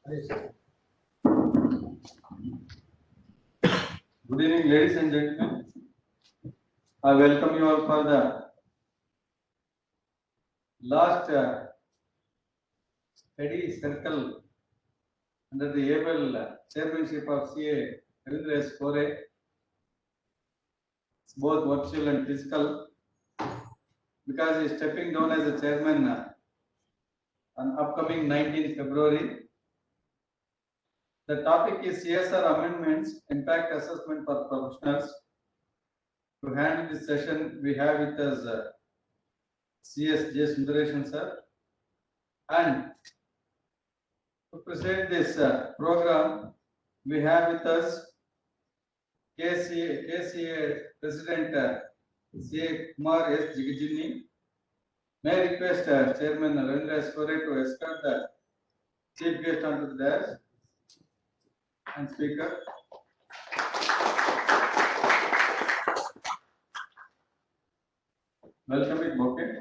Good evening, ladies and gentlemen. I welcome you all for the last study circle under the able chairmanship of CA Ravindra S. Kore, both virtual and physical, because he is stepping down as the chairman on upcoming 19th February. The topic is CSR amendments, impact assessment for professionals. To handle this session, we have with us CS J. Sundaresan sir, and to present this program, we have with us KCA President CA Kumar S. Jigijini. May I request Chairman Ravindra S. Kore to escort the chief guest onto the dais and speaker. Welcome with bouquet.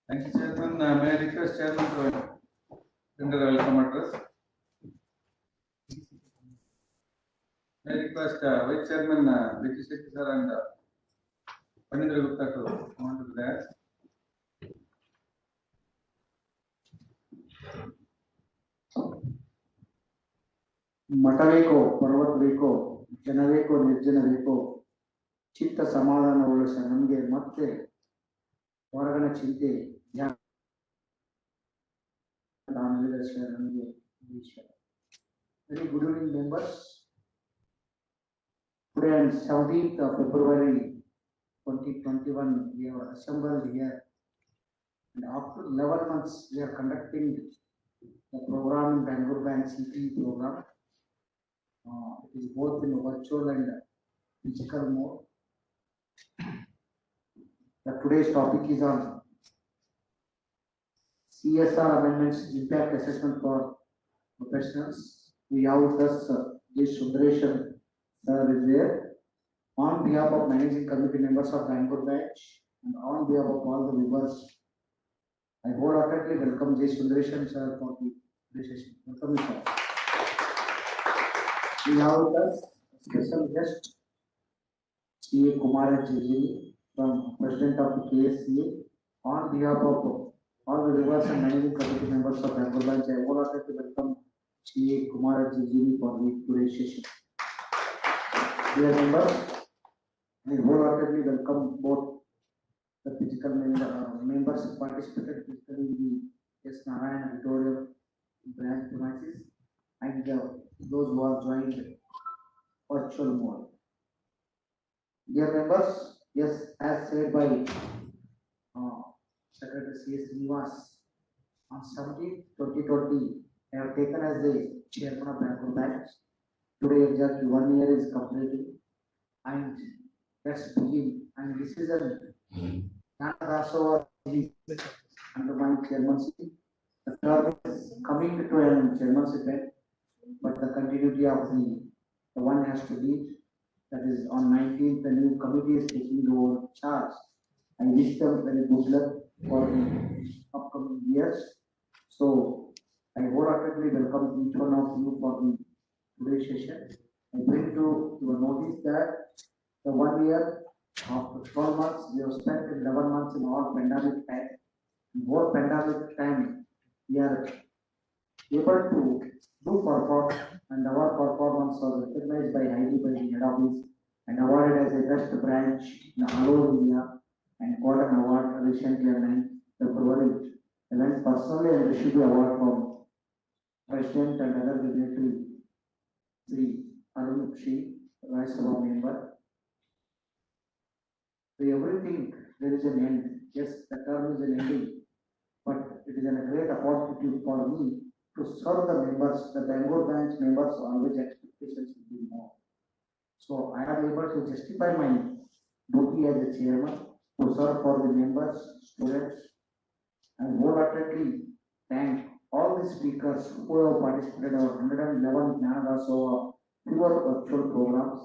Thank you, Chairman. May I request Chairman to render a welcome address. May I request Vice Chairman Vicky Shetty sir and Panindra Gupta to come onto the dais. ಮಠವೇಕೋ ಪರ್ವತ ಬೇಕೋ ಜನವೇಕೋ ನಿರ್ಜನ ಬೇಕೋ ಚಿತ್ತ ಸಮಾಧಾನಗೊಳಿಸ ನಮಗೆ ಮತ್ತೆ ಹೊರಗಣ ಚಿಂತೆ ನಮಗೆ very good evening members. Today on 17th of February 2021 we have assembled here, and after 11 months we are conducting the program in Bangalore Bank CP program. It is both in virtual and physical mode. Today's topic is on CSR amendments, impact assessment for professionals. We have with us J. Sundaresan sir is there. On behalf of managing committee members of Bangalore Branch and on behalf of all the viewers, I wholeheartedly welcome J. Sundaresan sir for the session. Welcome, sir. We have with us special guest CA Kumar Jijini from President of the KSCA. On behalf of all the viewers and managing committee members of Bangalore Branch, I wholeheartedly welcome CA Kumar Jijini for the today's session. Dear members, I wholeheartedly welcome both the physical members who participated physically in the S. Narayana Auditorium branch premises and those who are joined virtual mode. Dear members, yes, as said by Secretary C.S. Nivas, on 17th 2020, I have taken as the chairman of Bangalore Branch. Today, exactly 1 year is completed, and let's begin. And this is a Dasova under my chairmanship. The term is coming to a chairmanship end, but the continuity of the one has to lead. That is on 19th, the new committee is taking over charge. I wish them very good luck for the upcoming years. So I wholeheartedly welcome each one of you for the today's session. I bring to your notice that the 1 year after 12 months, we have spent 11 months in all pandemic time. In both pandemic time, we are able to do perform, and our performance was recognized by highly by the head office and awarded as a best branch in all over India, and got an award recently on 9th February. I went personally and received the award from President and other dignitary Sri Arun Shri, Vice Sabha member. To everything there is an end. Yes, the term is an ending, but it is a great opportunity for me to serve the members, the Bangalore branch members always expectations will be more. So I am able to justify my duty as a chairman to serve for the members, students, and wholeheartedly thank all the speakers who have participated in our 111 Jnanadasova pure virtual programs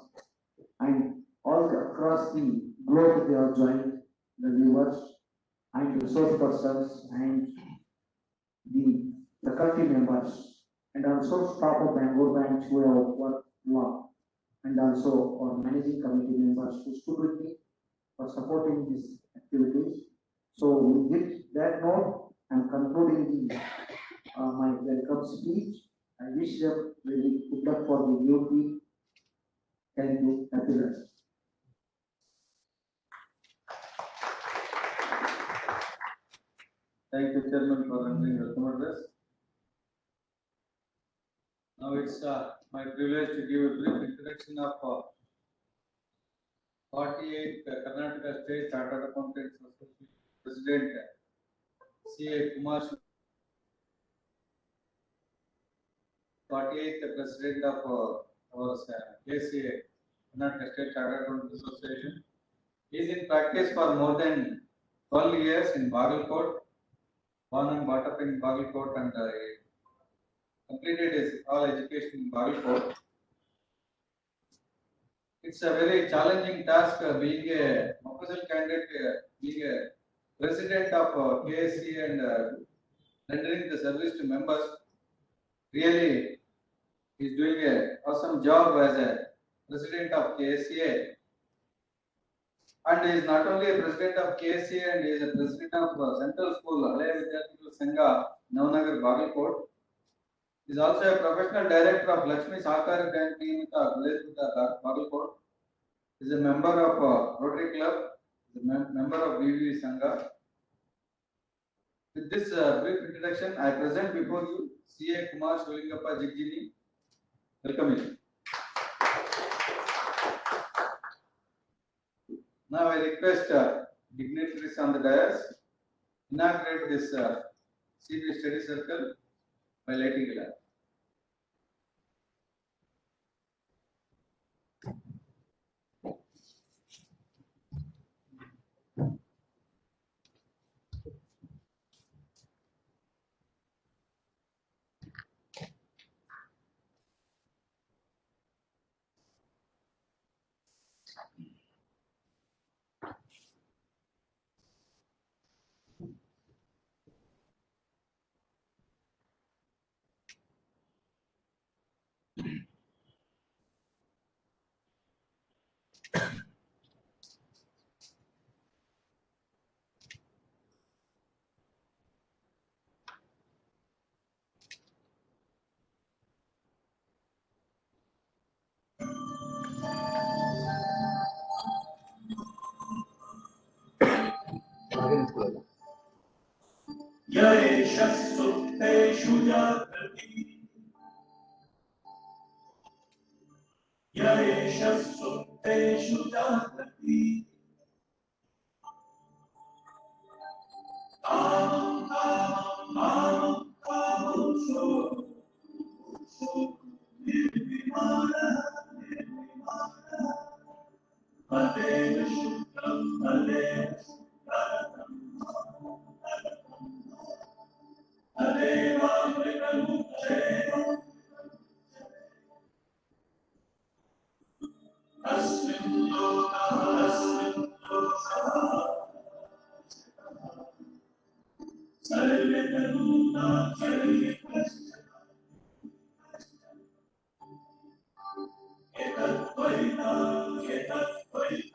and all across the globe they have joined the viewers and resource persons and the faculty members and also staff of Bangalore branch who have worked long and also our managing committee members who stood with me for supporting these activities. So with that note, I'm concluding my welcome speech. I wish them very good luck for the new week. Thank you. Happy rest. Thank you, Chairman, for rendering welcome address. Now it's my privilege to give a brief introduction of 48th Karnataka State Chartered Accountants Association President C.A. Kumar, 48th President of our KCA, Karnataka State Chartered Accountants Association. He is in practice for more than 12 years in Bagalkot, born and brought up in Bagalkot, and completed his all education in Bagalkot. It's a very challenging task being a Mokasal candidate, being a president of KSC and rendering the service to members. Really, he's doing an awesome job as a president of KSCA. And he is not only a president of KSCA, and he is a president of Central School, Alaya Vidyarthikul Sangha, Navnagar, Bagalkot. He is also a professional director of Lakshmi Sahakari Bank Niyamita, Bagalkot. He is a member of Rotary Club, is a member of VV Sangha. With this brief introduction, I present before you C.A. Kumar Shivlingappa Jigjini. Welcome you. Now I request dignitaries on the dais inaugurate this CB study circle by lighting a lamp. Yeshasuteshu jagrati Yeshasuteshu jagrati so nirvimana Adeva Shukram Adeva Adeva Asmin Loka Sarvetanuna Etat Vaita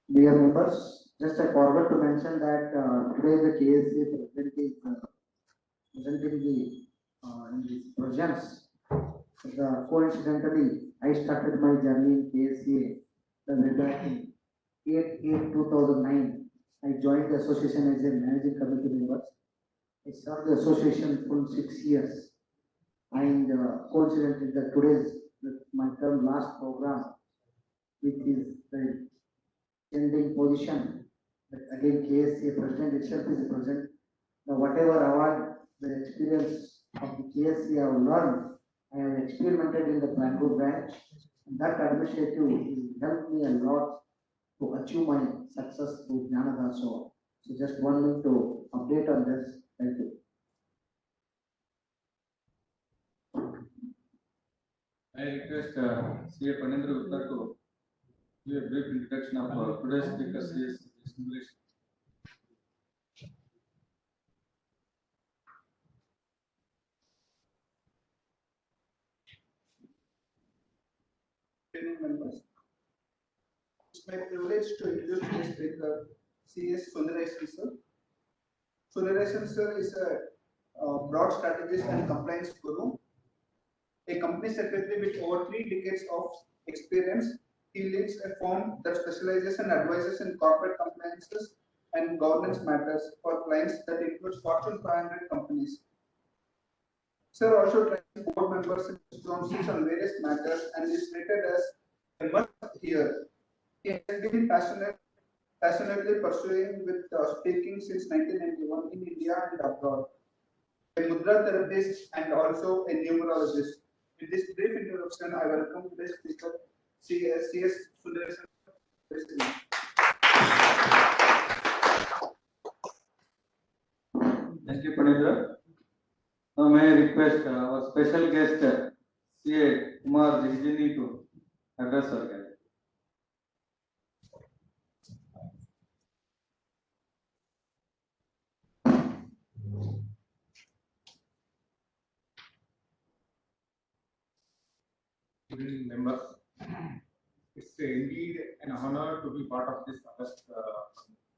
Dear members, just I forgot to mention that today the KSA president is presenting the in these projects. Coincidentally, I started my journey in KSA the way back in 8/8/2009 I joined the association as a managing committee member. I served the association for 6 years. And coincidentally, my term last program, which is the ending position, but again, KSCA president itself is present. Now, whatever award, the experience of the KSCA I have learned, I have experimented in the Bangalore branch. And that administrative will help me a lot to achieve my success through Jnanadaso. So just wanted to update on this. Thank you. I request CA Panendra Gupta to give a brief introduction of today's speaker, CS English. Members. It's my privilege to introduce today's speaker, CS Sundaresan sir. Sundaresan sir is a broad strategist and compliance guru, a company secretary with over 3 decades of experience. He leads a firm that specializes and advises in corporate compliances and governance matters for clients that includes Fortune 500 companies. Sir also trains board members and councils on various matters and is rated as a must here. He has been passionately pursuing with speaking since 1991 in India and abroad. A mudra therapist and also a numerologist. In this brief introduction, I welcome today's speaker, CS Sundaresan. Thank you, Panendra. Now may I request our special guest, CA Kumar Jigijini, to address our guest. Good evening, members. It's indeed an honor to be part of this August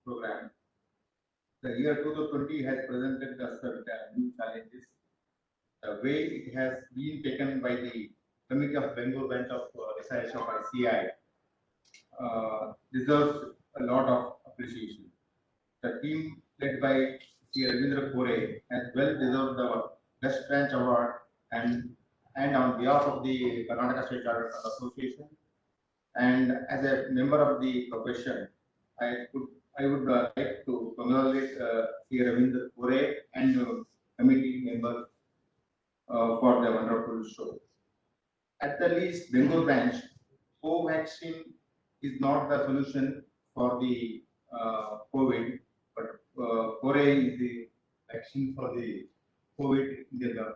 program. The year 2020 has presented us with new challenges. The way it has been taken by the Committee of Bangalore Branch of SIS of ICI deserves a lot of appreciation. The team led by Sri Ravindra Kore has well deserved the Best Branch Award and on behalf of the Karnataka State Chartered Association and as a member of the profession, I would like to congratulate Sri Ravindra Kore and committee members for the wonderful show. At the least, Bengal branch, co-vaccine is not the solution for the COVID, but Kore is the vaccine for the COVID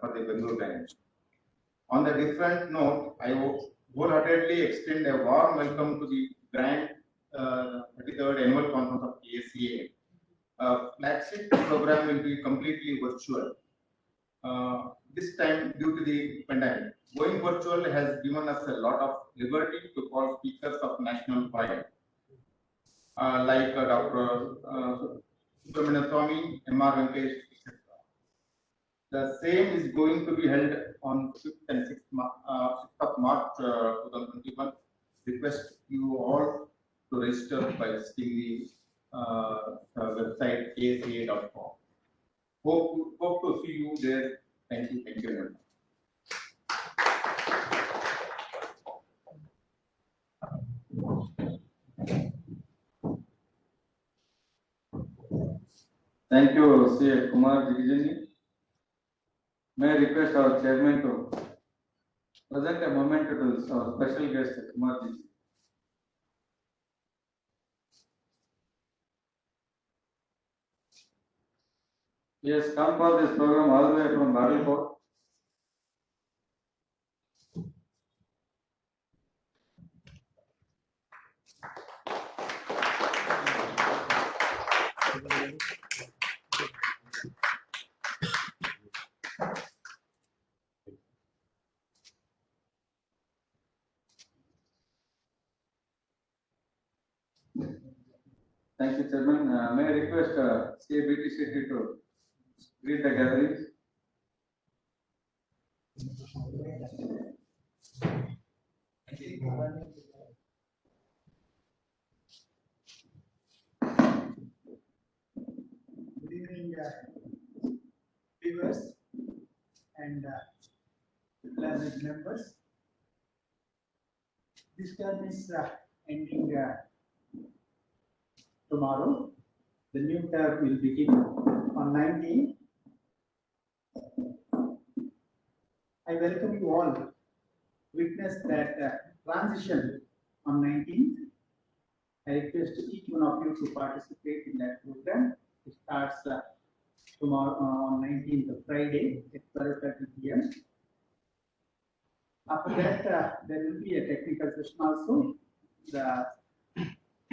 for the Bengal branch. On the different note, I wholeheartedly extend a warm welcome to the grand 33rd annual conference of KSCA. Flagship program will be completely virtual. This time, due to the pandemic, going virtual has given us a lot of liberty to call speakers of national pride, like Dr. Subramanian Swamy, M.R. Venkatesh, etc. The same is going to be held on 5th and 6th of March 2021. Request you all to register by visiting the website ksca.com. Hope to see you there. Thank you very much. Thank you, CA Kumar Jigijini. May I request our chairman to present a moment to our special guest, Kumar Jigijini. He has come for this program all the way from Bagalkot. Thank you, Chairman. May I request CABT Secretary to greet the gathering. cabinet members. This term is ending tomorrow. The new term will begin on 19th. I welcome you all to witness that transition on 19th. I request each one of you to participate in that program. It starts tomorrow on 19th of Friday at 12:30 p.m. After that, there will be a technical session also.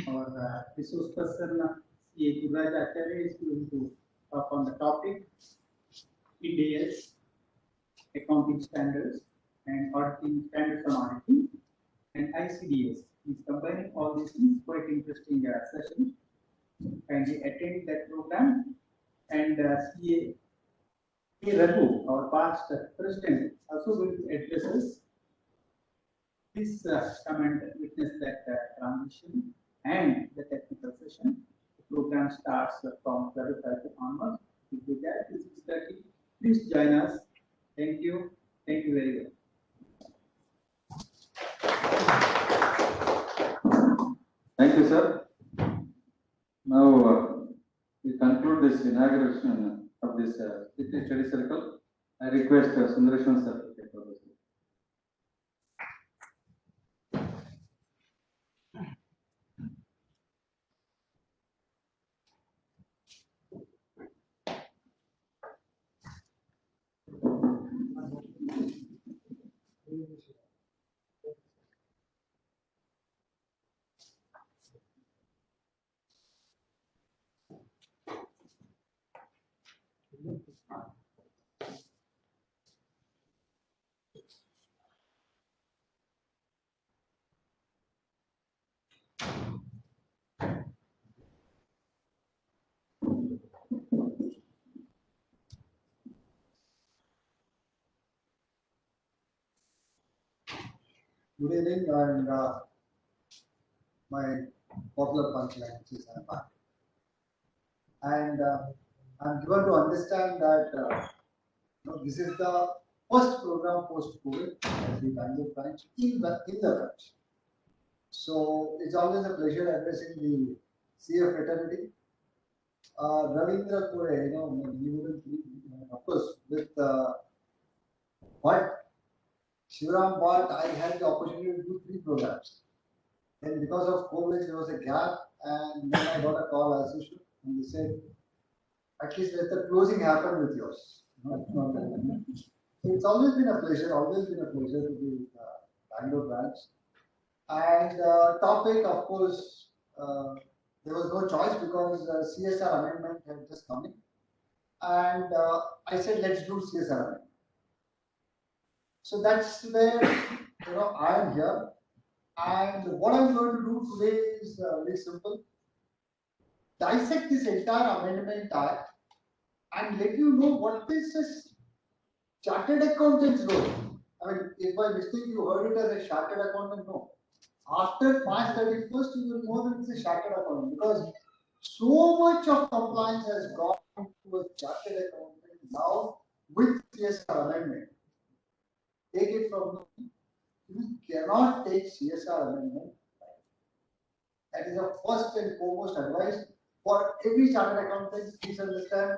Our resource person, C.A. Guraj Acharya, is going to talk on the topic IDS, accounting standards and auditing standards on auditing, and ICDS. He's combining all these things. Quite interesting session. Kindly attend that program. And C.A. Raghu, our past president, also will address us. Please come and witness that transition and the technical session. The program starts from 12:30 onwards. We'll be there till 6:30. Please join us. Thank you. Thank you very much. Thank you, sir. Now, we conclude this inauguration of this study circle. I request Sundaresan sir to take over. Good evening, and my popular punchline is I'm back. And I'm given to understand that this is the first program post-COVID at the Bangalore branch in the branch. So it's always a pleasure addressing the CF fraternity. Ravindra Kore, he wouldn't, of course, with but Shivram Bhatt, I had the opportunity to do 3 programs. And because of COVID, there was a gap, and then I got a call as usual, and they said, at least let the closing happen with yours. So it's always been a pleasure to be with Bangalore branch. And topic, of course, there was no choice because CSR amendment had just come in. And I said, let's do CSR amendment. So that's where I am here, and what I'm going to do today is very simple. Dissect this entire amendment act and let you know what is this chartered accountant's role. I mean, if by mistake you heard it as a chartered accountant, no. After March 31st, you will know that it's a chartered accountant because so much of compliance has gone to a chartered accountant now with CSR amendment. Take it from me, you cannot take CSR amendment. That is the first and foremost advice for every chartered accountant. Please understand.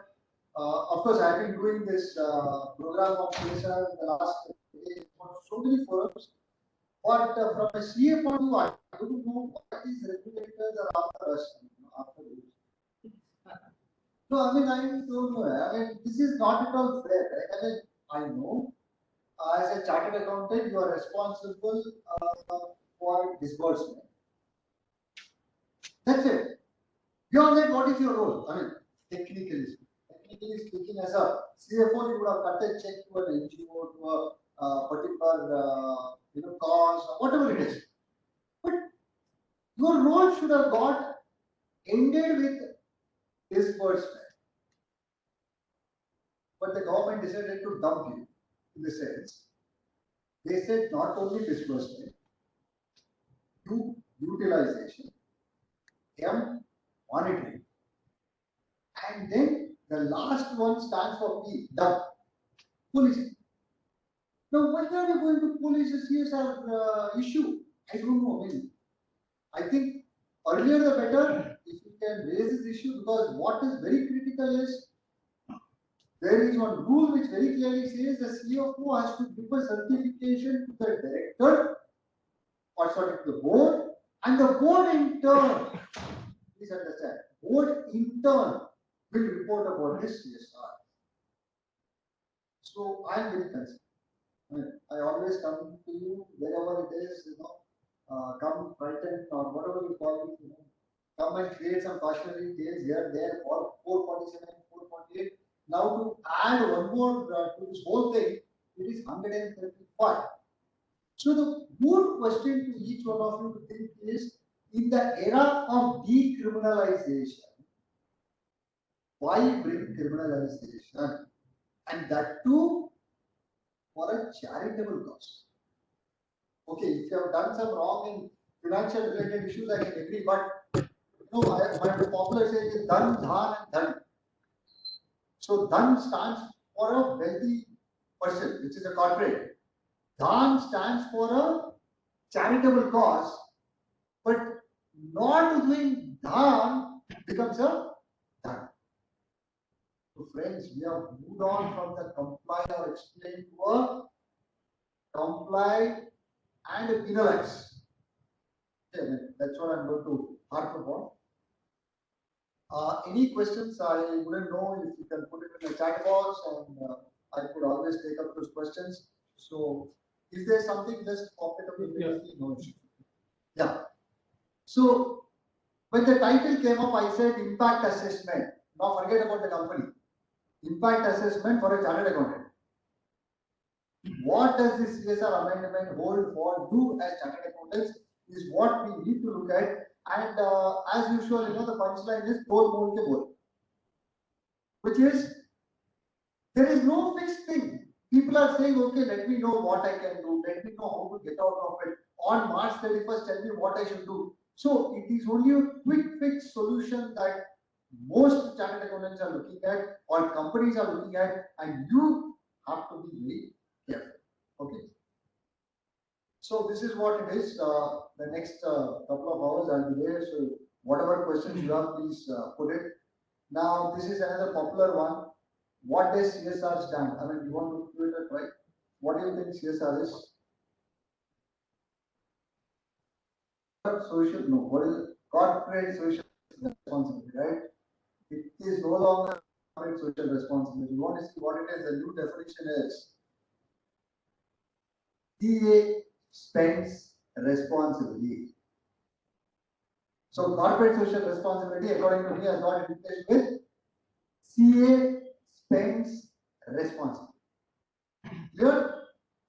Of course, I have been doing this program of CSR in the last decade for so many forums. But from a CA point of view, I don't know what these regulators are after us. After this. No, I mean, I don't know. I mean, this is not at all fair. Right? I mean, I know. As a chartered accountant, you are responsible for disbursement. That's it. Beyond that, what is your role? I mean, technically speaking, as a CFO, you would have cut a check to an NGO, to a particular cause, or whatever it is. But your role should have got ended with disbursement. But the government decided to dump you. In the sense, they said not only disbursement, utilization, monitoring, and then the last one stands for P, dump, police. Now, when are we going to polish the CSR issue? I don't know. I mean, I think earlier the better if you can raise this issue, because what is very critical is there is one rule which very clearly says the CFO has to give a certification to the director or sorry to the board, and the board in turn, please understand, board in turn will report about this CSR. So I am very concerned. I always come to you wherever it is, come frightened or whatever you call it, come and create some cautionary tales here, there, for 447, 448. Now to add one more to this whole thing, it is 135. So the good question to each one of you to think is, in the era of decriminalization, why bring criminalization? And that too for a charitable cause. Okay, if you have done some wrong in financial related issues, I can agree, but my popular saying is dhan, dhan and dhan. So dhan stands for a wealthy person, which is a corporate. Dhan stands for a charitable cause, but not doing dhan becomes a dhan. So friends, we have moved on from the comply or explain to a comply and penalize. Okay, that's what I'm going to harp upon. Any questions? I wouldn't know if you can put it in the chat box, and I could always take up those questions. So, if there's something, just pop it up immediately. No issue. Yeah. So, when the title came up, I said impact assessment. Now, forget about the company. Impact assessment for a chartered accountant. What does this CSR amendment hold for you as chartered accountants is what we need to look at. And as usual, the punchline is goal, goal ke goal, which is there is no fixed thing. People are saying, okay, let me know what I can do. Let me know how to get out of it. On March 31st, tell me what I should do. So it is only a quick fix solution that most chartered accountants are looking at or companies are looking at, and you have to be very careful. Okay. So this is what it is. The next couple of hours I'll be there. So whatever questions you have, please put it. Now this is another popular one. What does CSR stand? I mean, you want to do it right? What do you think CSR is? Social? No. What is it? Corporate social responsibility, right? It is no longer corporate social responsibility. You want to see what it is? The new definition is CA spends responsibly. So corporate social responsibility, according to me, has got replaced with CA spends responsibly. Clear?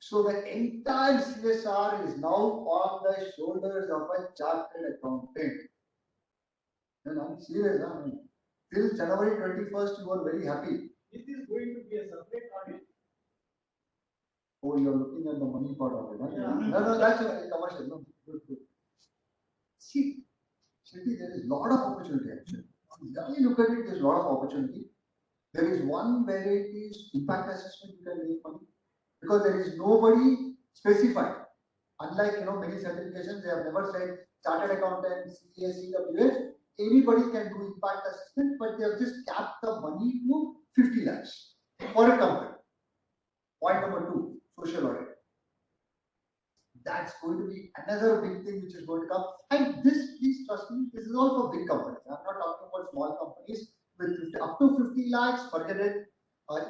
So the entire CSR is now on the shoulders of a chartered accountant. And I'm serious. I mean, till January 21st, you were very happy. This is going to be a separate audit. Oh, you're looking at the money part of it, huh? Yeah. No, that's a commercial. No, good. See, Shruti, there is a lot of opportunity actually. When you look at it, there's a lot of opportunity. There is one where it is impact assessment, you can make money because there is nobody specified. Unlike many certifications, they have never said chartered accountant, CA, CWH, anybody can do impact assessment, but they have just capped the money to 50 lakhs for a company. Point number 2, social audit. That's going to be another big thing which is going to come. And this, please trust me, this is all for big companies. I'm not talking about small companies with 50, up to 50 lakhs, forget it.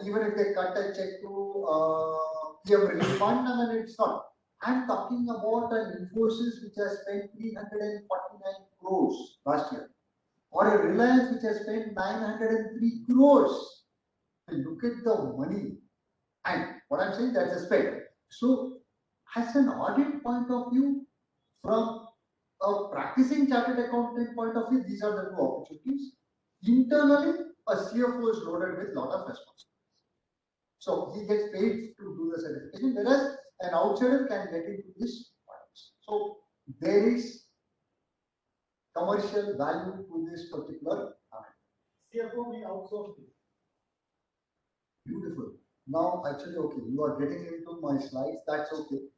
Even if they cut a check to PM Relief Fund, I mean, it's not. I'm talking about an Infosys which has spent 349 crores last year, or a Reliance which has spent 903 crores. And look at the money. And what I'm saying, that's a spend. So, as an audit point of view, from a practicing chartered accountant point of view, these are the two opportunities. Internally, a CFO is loaded with a lot of responsibility. So he gets paid to do the certification, whereas an outsider can get into this audits. So there is commercial value to this particular audit. CFO will outsource this. Beautiful. Now, actually, okay, you are getting into my slides, that's okay.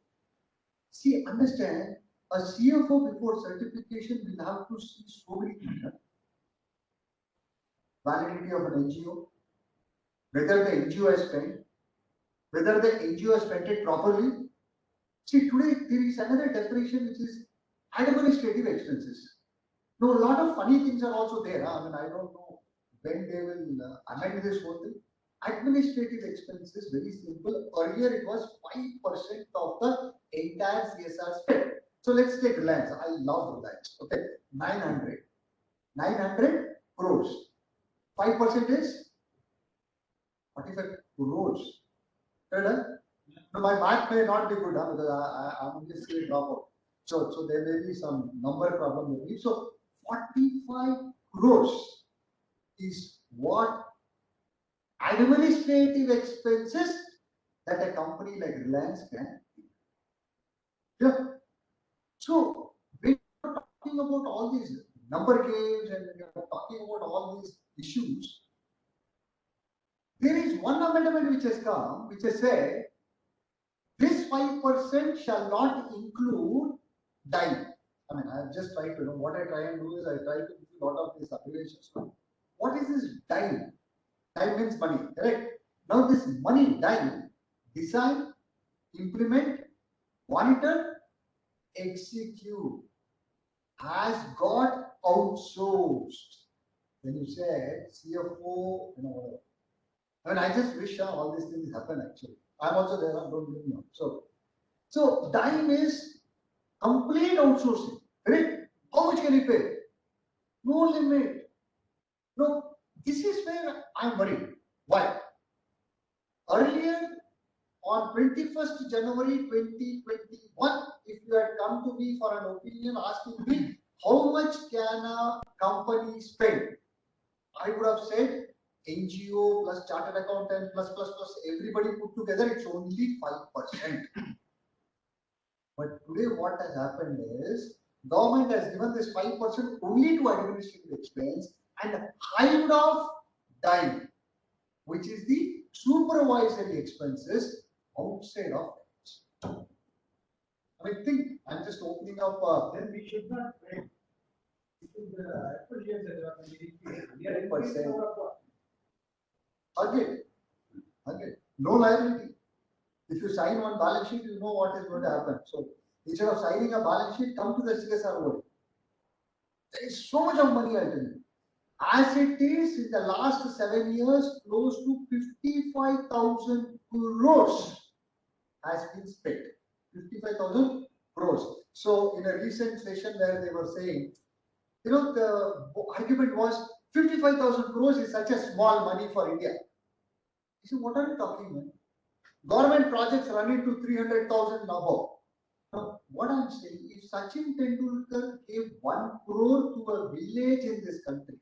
See, understand, a CFO before certification will have to see so many things. Huh? Validity of an NGO, whether the NGO has spent, whether the NGO has spent it properly. See, today there is another definition which is administrative expenses. Now, a lot of funny things are also there. Huh? I mean, I don't know when they will amend this whole thing. Administrative expenses, very simple. Earlier it was 5% of the entire CSR spend. So let's take Reliance. I love Reliance. Okay, 900 crores. 5% is 45 crores. Correct? No, my math may not be good, huh, because I'm just saying dropout. So there may be some number problem with me. So 45 crores is what administrative expenses that a company like Reliance can. Yeah. So when you're talking about all these number games and when you're talking about all these issues, there is one amendment which has come, which has said this 5% shall not include dime. I mean, I've just tried to know what I try and do is I try to give a lot of these abbreviations. What is this dime? Dime means money, correct? Now this money dime, design, implement, monitor, execute, has got outsourced. When you say CFO, you know, whatever. I mean, I just wish all these things happen actually. I'm also there, don't get me wrong. So dime is complete outsourcing, correct? How much can you pay? No limit. No, this is where I'm worried. Why? Earlier, on 21st January 2021, if you had come to me for an opinion asking me how much can a company spend, I would have said NGO plus chartered accountant plus everybody put together, it's only 5%. But today what has happened is government has given this 5% only to administrative expense and hived off dime, which is the supervisory expenses outside of it. I mean, think, I'm just opening up. Then we should not wait. We should appreciate the we are 10%. Again, no liability. If you sign one balance sheet, you know what is going to happen. So instead of signing a balance sheet, come to the CSR world. There is so much of money, I tell you. As it is, in the last 7 years, close to 55,000 crores has been spent. 55,000 crores. So in a recent session where they were saying, you know, the argument was 55,000 crores is such a small money for India. You say, what are you talking about? Government projects running to 300,000 above. Now, what I'm saying, if Sachin Tendulkar gave 1 crore to a village in this country,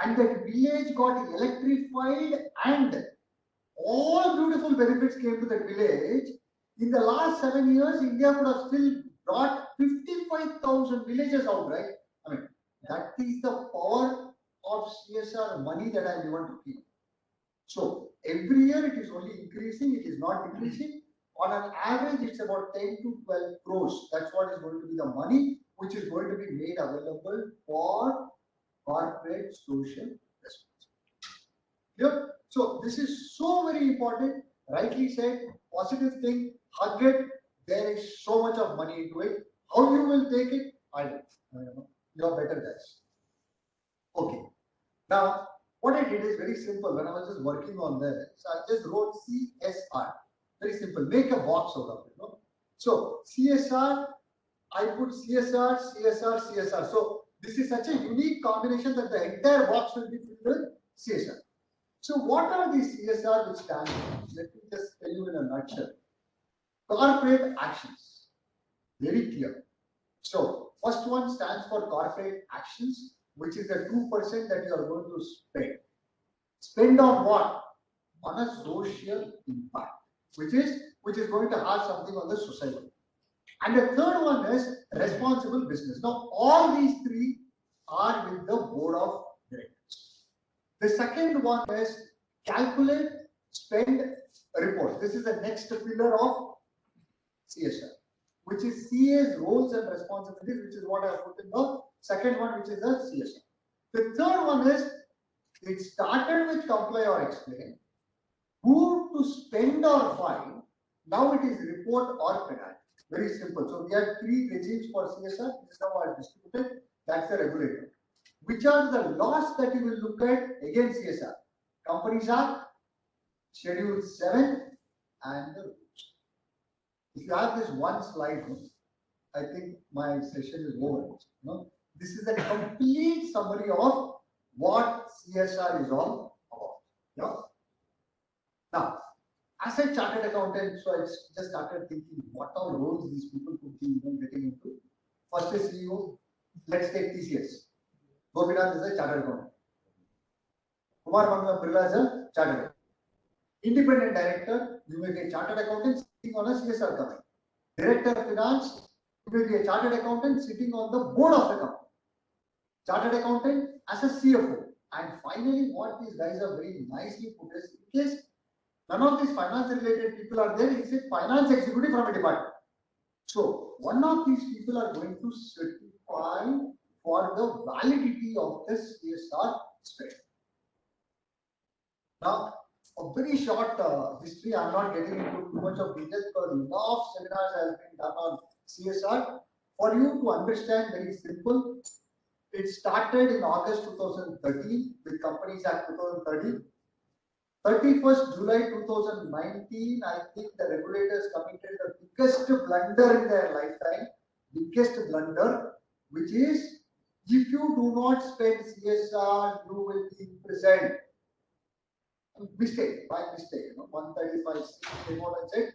and that village got electrified and all beautiful benefits came to that village, in the last 7 years, India could have still brought 55,000 villages out, right? I mean, that is the power of CSR money that I want to keep. So every year it is only increasing, it is not decreasing. On an average, it's about 10 to 12 crores. That's what is going to be the money which is going to be made available for corporate social responsibility. Yep. So this is so very important. Rightly said, positive thing, hug it. There is so much of money into it. How you will take it, I don't know. You're better guys. Okay. Now, what I did is very simple. When I was just working on this, so I just wrote CSR. Very simple. Make a box out of it. No? So CSR, I put CSR, CSR, CSR. So this is such a unique combination that the entire box will be filled with CSR. So what are these CSR which stand for? Let me just tell you in a nutshell. Corporate actions. Very clear. So first one stands for corporate actions, which is the 2% that you are going to spend. Spend on what? On a social impact, which is going to have something on the society. And the third one is responsible business. Now, all these three are with the board of directors. The second one is calculate, spend, report. This is the next pillar of CSR, which is CA's roles and responsibilities, which is what I have put in the second one, which is the CSR. The third one is, it started with comply or explain, who to spend or fine, now it is report or penalty. Very simple. So we have three regimes for CSR. This is how I distributed. That's the regulator. Which are the laws that you will look at? Again, CSR. Companies Act, Schedule 7, and the rules. If you have this one slide, I think my session is over. No? This is a complete summary of what CSR is all about. Yeah? Now, as a chartered accountant, so I just started thinking what all roles these people could be getting into. First is CEO. Let's take TCS. Gopinath is a chartered accountant. Kumar Mangalam Birla is a chartered accountant. Independent director, you may be a chartered accountant sitting on a CSR committee. Director of finance, you may be a chartered accountant sitting on the board of the company. Chartered accountant as a CFO. And finally, what these guys are very nicely put is, in case none of these finance related people are there, it's a finance executive from a department. So one of these people are going to certify for the validity of this CSR spread. Now, a very short history. I'm not getting into too much of details because a lot of seminars has been done on CSR. For you to understand, very simple. It started in August 2013 with Companies Act 2013. 31st July 2019, I think the regulators committed the biggest blunder in their lifetime, biggest blunder, which is if you do not spend CSR, you will be imprisoned. Mistake, by mistake, 135 came out and said,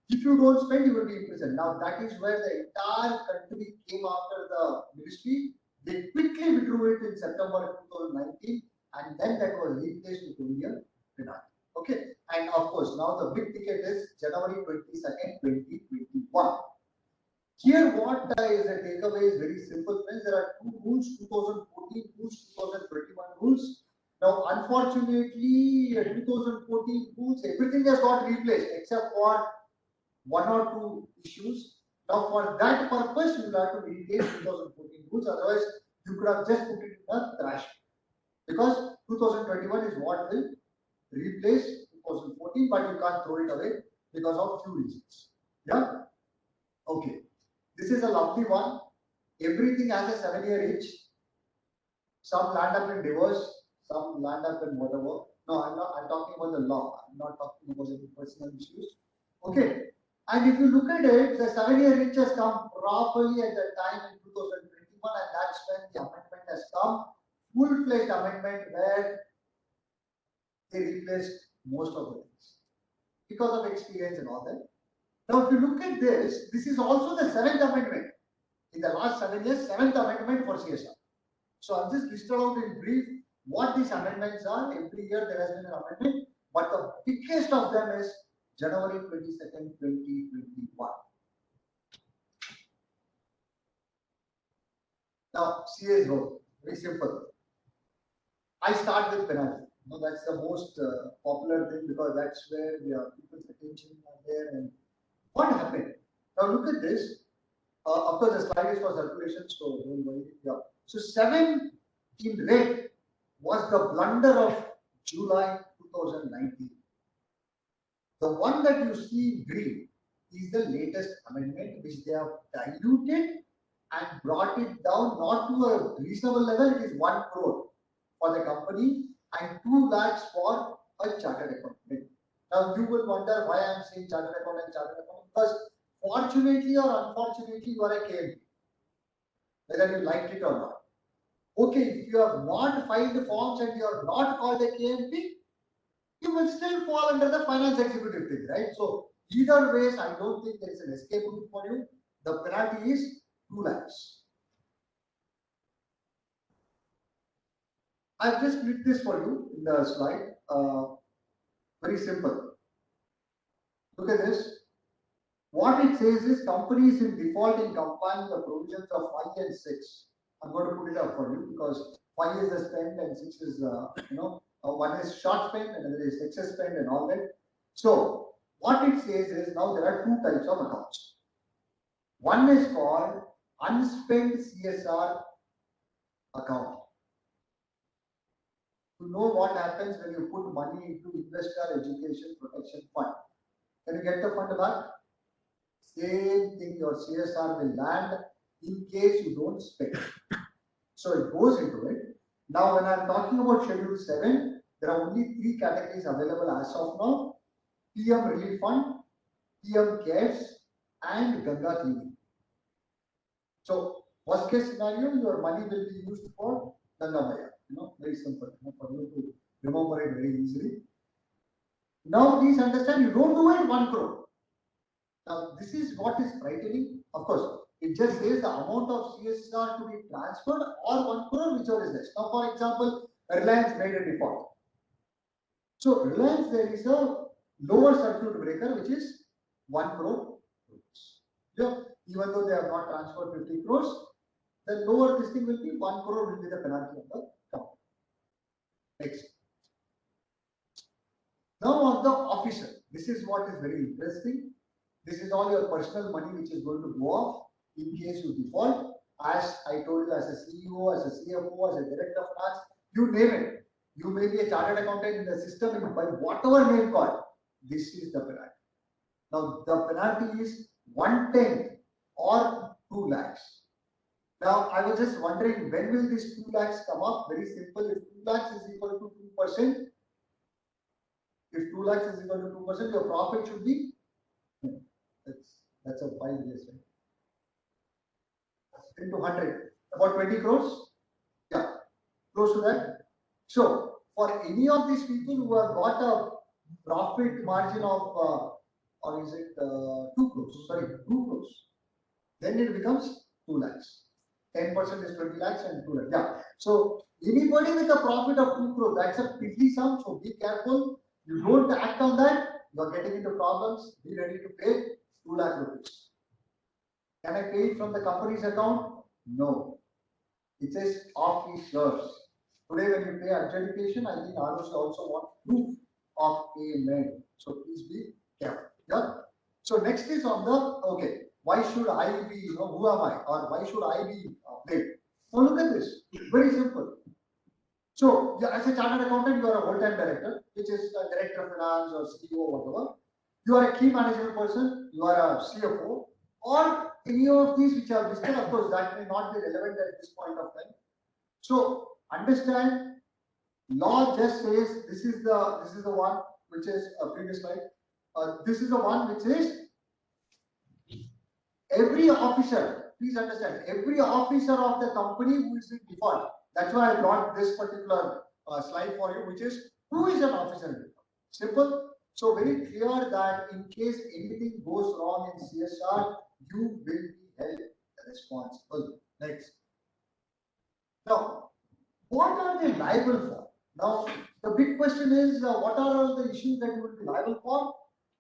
if you don't spend, you will be imprisoned. Now that is where the entire country came after the ministry. They quickly withdrew it in September 2019, and then that was replaced with Indian penalty. Okay, and of course, now the big ticket is January 22nd, 2021. Here, what is a takeaway is very simple, friends. There are two rules: 2014 rules, 2021 rules. Now, unfortunately, 2014 rules, everything has got replaced except for one or two issues. Now, for that purpose, you will have to retain 2014 rules. Otherwise, you could have just put it in the trash. Because 2021 is what will replace 2014, but you can't throw it away because of few reasons. Yeah? Okay. This is a lovely one. Everything has a 7-year itch. Some land up in divorce, some land up in whatever. No, I'm talking about the law. I'm not talking about any personal issues. Okay. And if you look at it, the 7-year itch has come properly at the time in 2021, and that's when the amendment has come. Full-fledged amendment where they replaced most of the things because of experience and all that. Now, if you look at this, this is also the 7th amendment. In the last 7 years, 7th amendment for CSR. So I'm just listed out in brief what these amendments are. Every year there has been an amendment, but the biggest of them is January 22nd, 2021. Now, CA's role, very simple. I start with penalty. That's the most popular thing because that's where people's attention are there. And what happened? Now look at this. Of course, the slide is for circulation, so don't worry. Yeah. So 7 in red was the blunder of July 2019. The one that you see in green is the latest amendment which they have diluted and brought it down not to a reasonable level. It is 1 crore for the company and 2 lakhs for a chartered accountant. Now you will wonder why I am saying chartered accountant, because fortunately or unfortunately you are a KMP, whether you liked it or not. Okay, if you have not filed the forms and you are not called a KMP, you will still fall under the finance executive thing, right? So either ways, I don't think there is an escape route for you. The penalty is 2 lakhs. I've just split this for you in the slide. Very simple. Look at this. What it says is companies in default in complying the provisions of 5 and 6. I'm going to put it up for you because 5 is the spend and 6 is, one is short spend and another is excess spend and all that. So What it says is now there are two types of accounts. One is called unspent CSR account. To know what happens when you put money into Investor Education Protection Fund. Can you get the fund back? Same thing, your CSR will land in case you don't spend. So it goes into it. Now, when I'm talking about Schedule 7, there are only three categories available as of now: PM Relief Fund, PM Cares, and Ganga Cleaning. So, worst case scenario, your money will be used for Ganga Maya. Very simple, for you to remember it very easily. Now, please understand, you don't do it 1 crore. Now, this is what is frightening. Of course, it just says the amount of CSR to be transferred or 1 crore, whichever is less. Now, for example, Reliance made a default. So, Reliance, there is a lower circuit breaker, which is 1 crore. Yeah, even though they have not transferred 50 crores, the lower this thing will be 1 crore will be the penalty of the company. Next. Now on the officer, this is what is very interesting. This is all your personal money which is going to go off in case you default. As I told you, as a CEO, as a CFO, as a director of finance, you name it. You may be a chartered accountant in the system by whatever name called. This is the penalty. Now the penalty is 1/10 or 2 lakhs. Now I was just wondering, when will this 2 lakhs come up? Very simple. If 2 lakhs is equal to 2%, if 2 lakhs is equal to 2%, your profit should be, that's a 5 years, right? Into 100, about 20 crores. Yeah, close to that. So for any of these people who have got a profit margin of, or is it 2 crores? Sorry, 2 crores. Then it becomes 2 lakhs. 10% is 20 lakhs and 2 lakhs. Yeah. So anybody with a profit of 2 crores, that's a piddly sum. So be careful. You don't act on that, you are getting into problems. Be ready to pay 2 lakh rupees. Can I pay it from the company's account? No. It says officers. Today, when you pay adjudication, I think ROC also want proof of payment. So please be careful. Yeah. So next is on the, okay, why should I be, who am I? Or why should I be blamed? Now look at this. Very simple. So, as a chartered accountant, you are a whole-time director, which is a director of finance or CEO or whatever. You are a key management person, you are a CFO, or any of these which are listed. Of course, that may not be relevant at this point of time. So, understand, law just says this is the one which is a previous slide. This is the one which is every officer. Please understand, every officer of the company who is in default. That's why I brought this particular slide for you, which is who is an officer in default. Simple. So very clear that in case anything goes wrong in CSR, you will be held responsible. Next. Now, what are they liable for? Now, the big question is, what are all the issues that you will be liable for?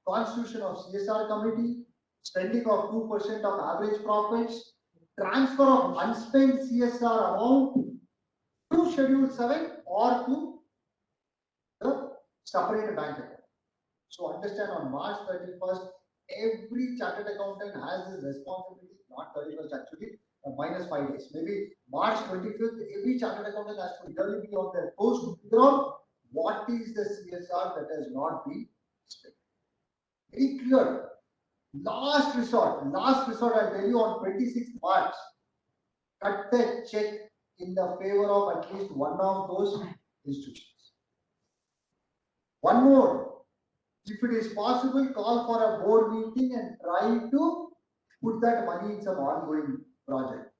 Constitution of CSR committee, spending of 2% of average profits, transfer of unspent CSR amount to Schedule 7 or to the separate bank account. So understand, on March 31st, every chartered accountant has this responsibility, not 31st actually, -5 days. Maybe March 25th, every chartered accountant has to really be on their post to figure out what is the CSR that has not been spent. Very clear. Last resort, I'll tell you, on 26th March, cut the check in the favor of at least one of those institutions. One more, if it is possible, call for a board meeting and try to put that money in some ongoing project.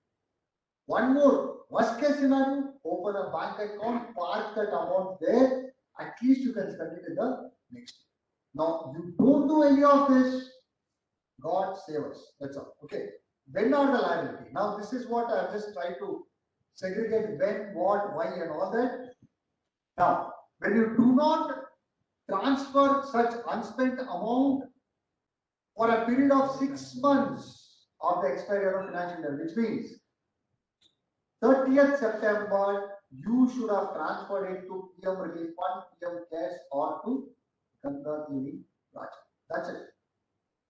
One more, worst case scenario, open a bank account, park that amount there, at least you can spend it in the next year. Now, you don't do any of this, God save us. That's all. Okay. When are the liability? Now, this is what I've just tried to segregate: when, what, why, and all that. Now, when you do not transfer such unspent amount for a period of 6 months of the expiry of a financial year, which means 30th September, you should have transferred it to PM Relief Fund, PM Cares, or to Ganga Cleaning Project. That's it.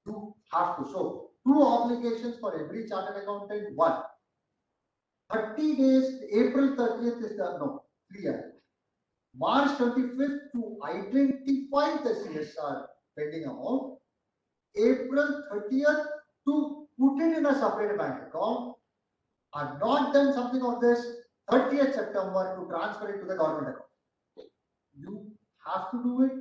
You have to. So 2 obligations for every chartered accountant, 1. 30 days, April 30th is the, no, 3 years. March 25th to identify the CSR pending amount. April 30th to put it in a separate bank account. I've not done something of this. 30th September to transfer it to the government account. You have to do it.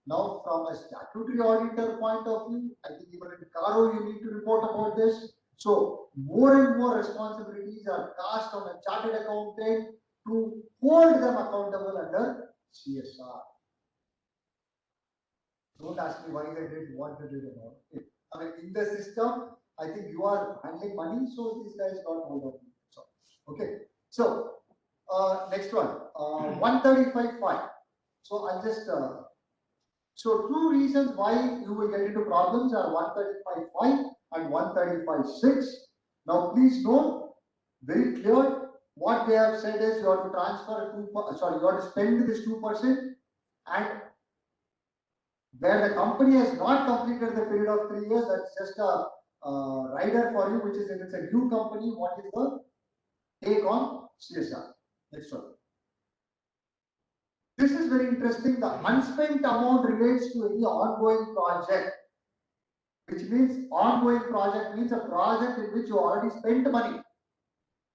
Now, from a statutory auditor point of view, I think even in Caro you need to report about this. So, more and more responsibilities are cast on a chartered accountant to hold them accountable under CSR. Don't ask me why they did what they did and all. I mean, in the system, I think you are handling money, so these guys got hold of you. So, okay. So, next one, 135.5. So, I'll just, so 2 reasons why you will get into problems are 135.5 and 135.6. Now, please note, very clear, what they have said is you have to transfer you have to spend this 2%, and where the company has not completed the period of 3 years, that's just a rider for you, which is if it's a new company, what is the take on CSR? Next one. This is very interesting. The unspent amount relates to any ongoing project, which means ongoing project means a project in which you already spent money.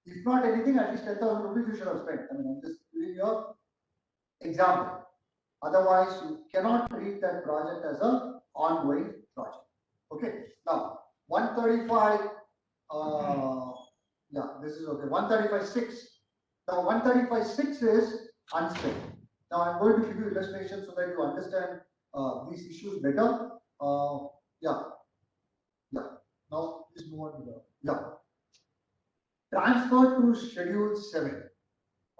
If not anything, at least 10,000 rupees you should have spent. I mean, I'm just giving you an example. Otherwise, you cannot treat that project as an ongoing project. Okay. Now, 135, yeah, this is okay. 135.6. Now, 135.6 is unspent. Now, I'm going to give you illustrations so that you understand these issues better. Yeah. Now, please move on to the, yeah. Transfer to Schedule 7.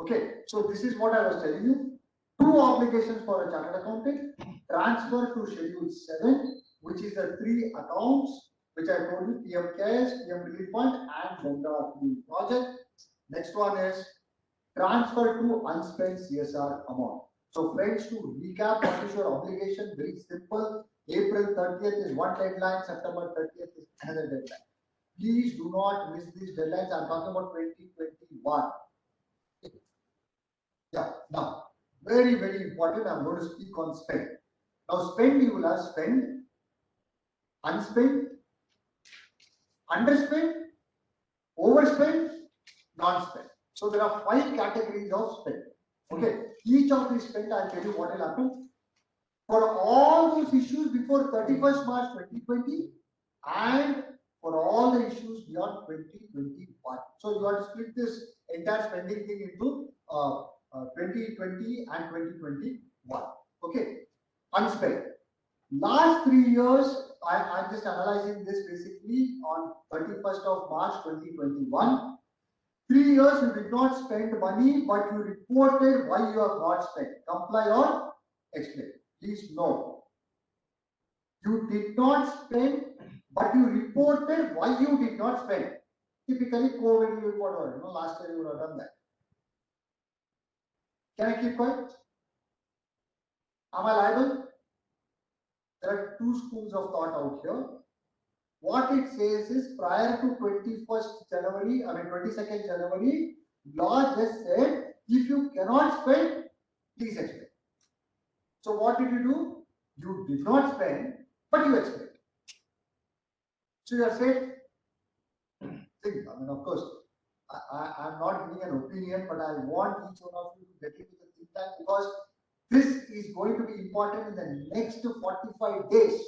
Okay, so this is what I was telling you. 2 obligations for a chartered accountant. Transfer to Schedule 7, which is the 3 accounts, which I told you, PM Cares, PM Relief Fund, and Vendor Project. Next one is transfer to unspent CSR amount. So friends, to recap, what is your obligation? Very simple. April 30th is one deadline, September 30th is another deadline. Please do not miss these deadlines. I'm talking about 2021. Yeah, now, very, very important. I'm going to speak on spend. Now, spend, you will have spend, unspent, underspent, overspent, non-spent. So there are 5 categories of spend. Okay, each of these spend, I'll tell you what will happen. For all those issues before 31st March 2020 and for all the issues beyond 2021. So you have to split this entire spending thing into 2020 and 2021. Okay, unspent. Last 3 years, I'm just analyzing this basically on 31st of March 2021. 3 years you did not spend money, but you reported why you have not spent. Comply or explain. Please note. You did not spend, but you reported why you did not spend. Typically, COVID, you report, last year you would have done that. Can I keep quiet? Am I liable? There are 2 schools of thought out here. What it says is prior to 22nd January, law just said, if you cannot spend, please explain. So what did you do? You did not spend, but you explained. So you are saying, of course, I'm not giving an opinion, but I want each one of you to get into the think tank because this is going to be important in the next 45 days.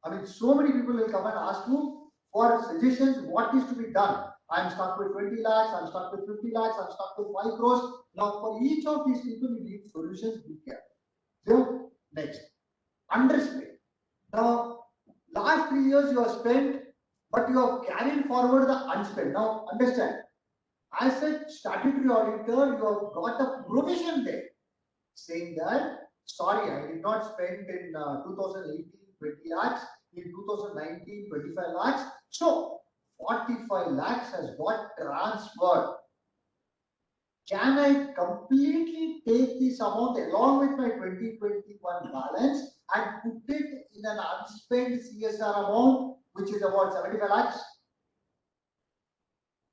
I mean, so many people will come and ask you for suggestions, what is to be done. I'm stuck with 20 lakhs, I'm stuck with 50 lakhs, I'm stuck with 5 crores. Now, for each of these people, you need solutions, be careful. So, next, underspend. Now, last 3 years you have spent, but you have carried forward the unspent. Now, understand, as a statutory auditor, you have got a provision there saying that, sorry, I did not spend in 2018 20 lakhs, in 2019 25 lakhs. So, 45 lakhs has got transferred. Can I completely take this amount along with my 2021 balance and put it in an unspent CSR amount, which is about 75 lakhs?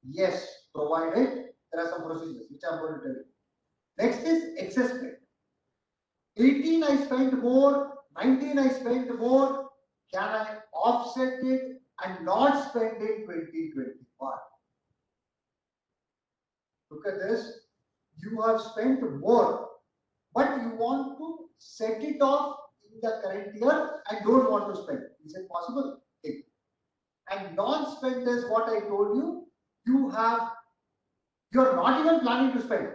Yes, provided there are some procedures which I am going to tell you. Next is excess spend. 18 I spent more, 19 I spent more. Can I offset it and not spend it 2021? Look at this. You have spent more, but you want to set it off in the current year and don't want to spend. Is it possible? Okay. And non-spent is what I told you. You are not even planning to spend.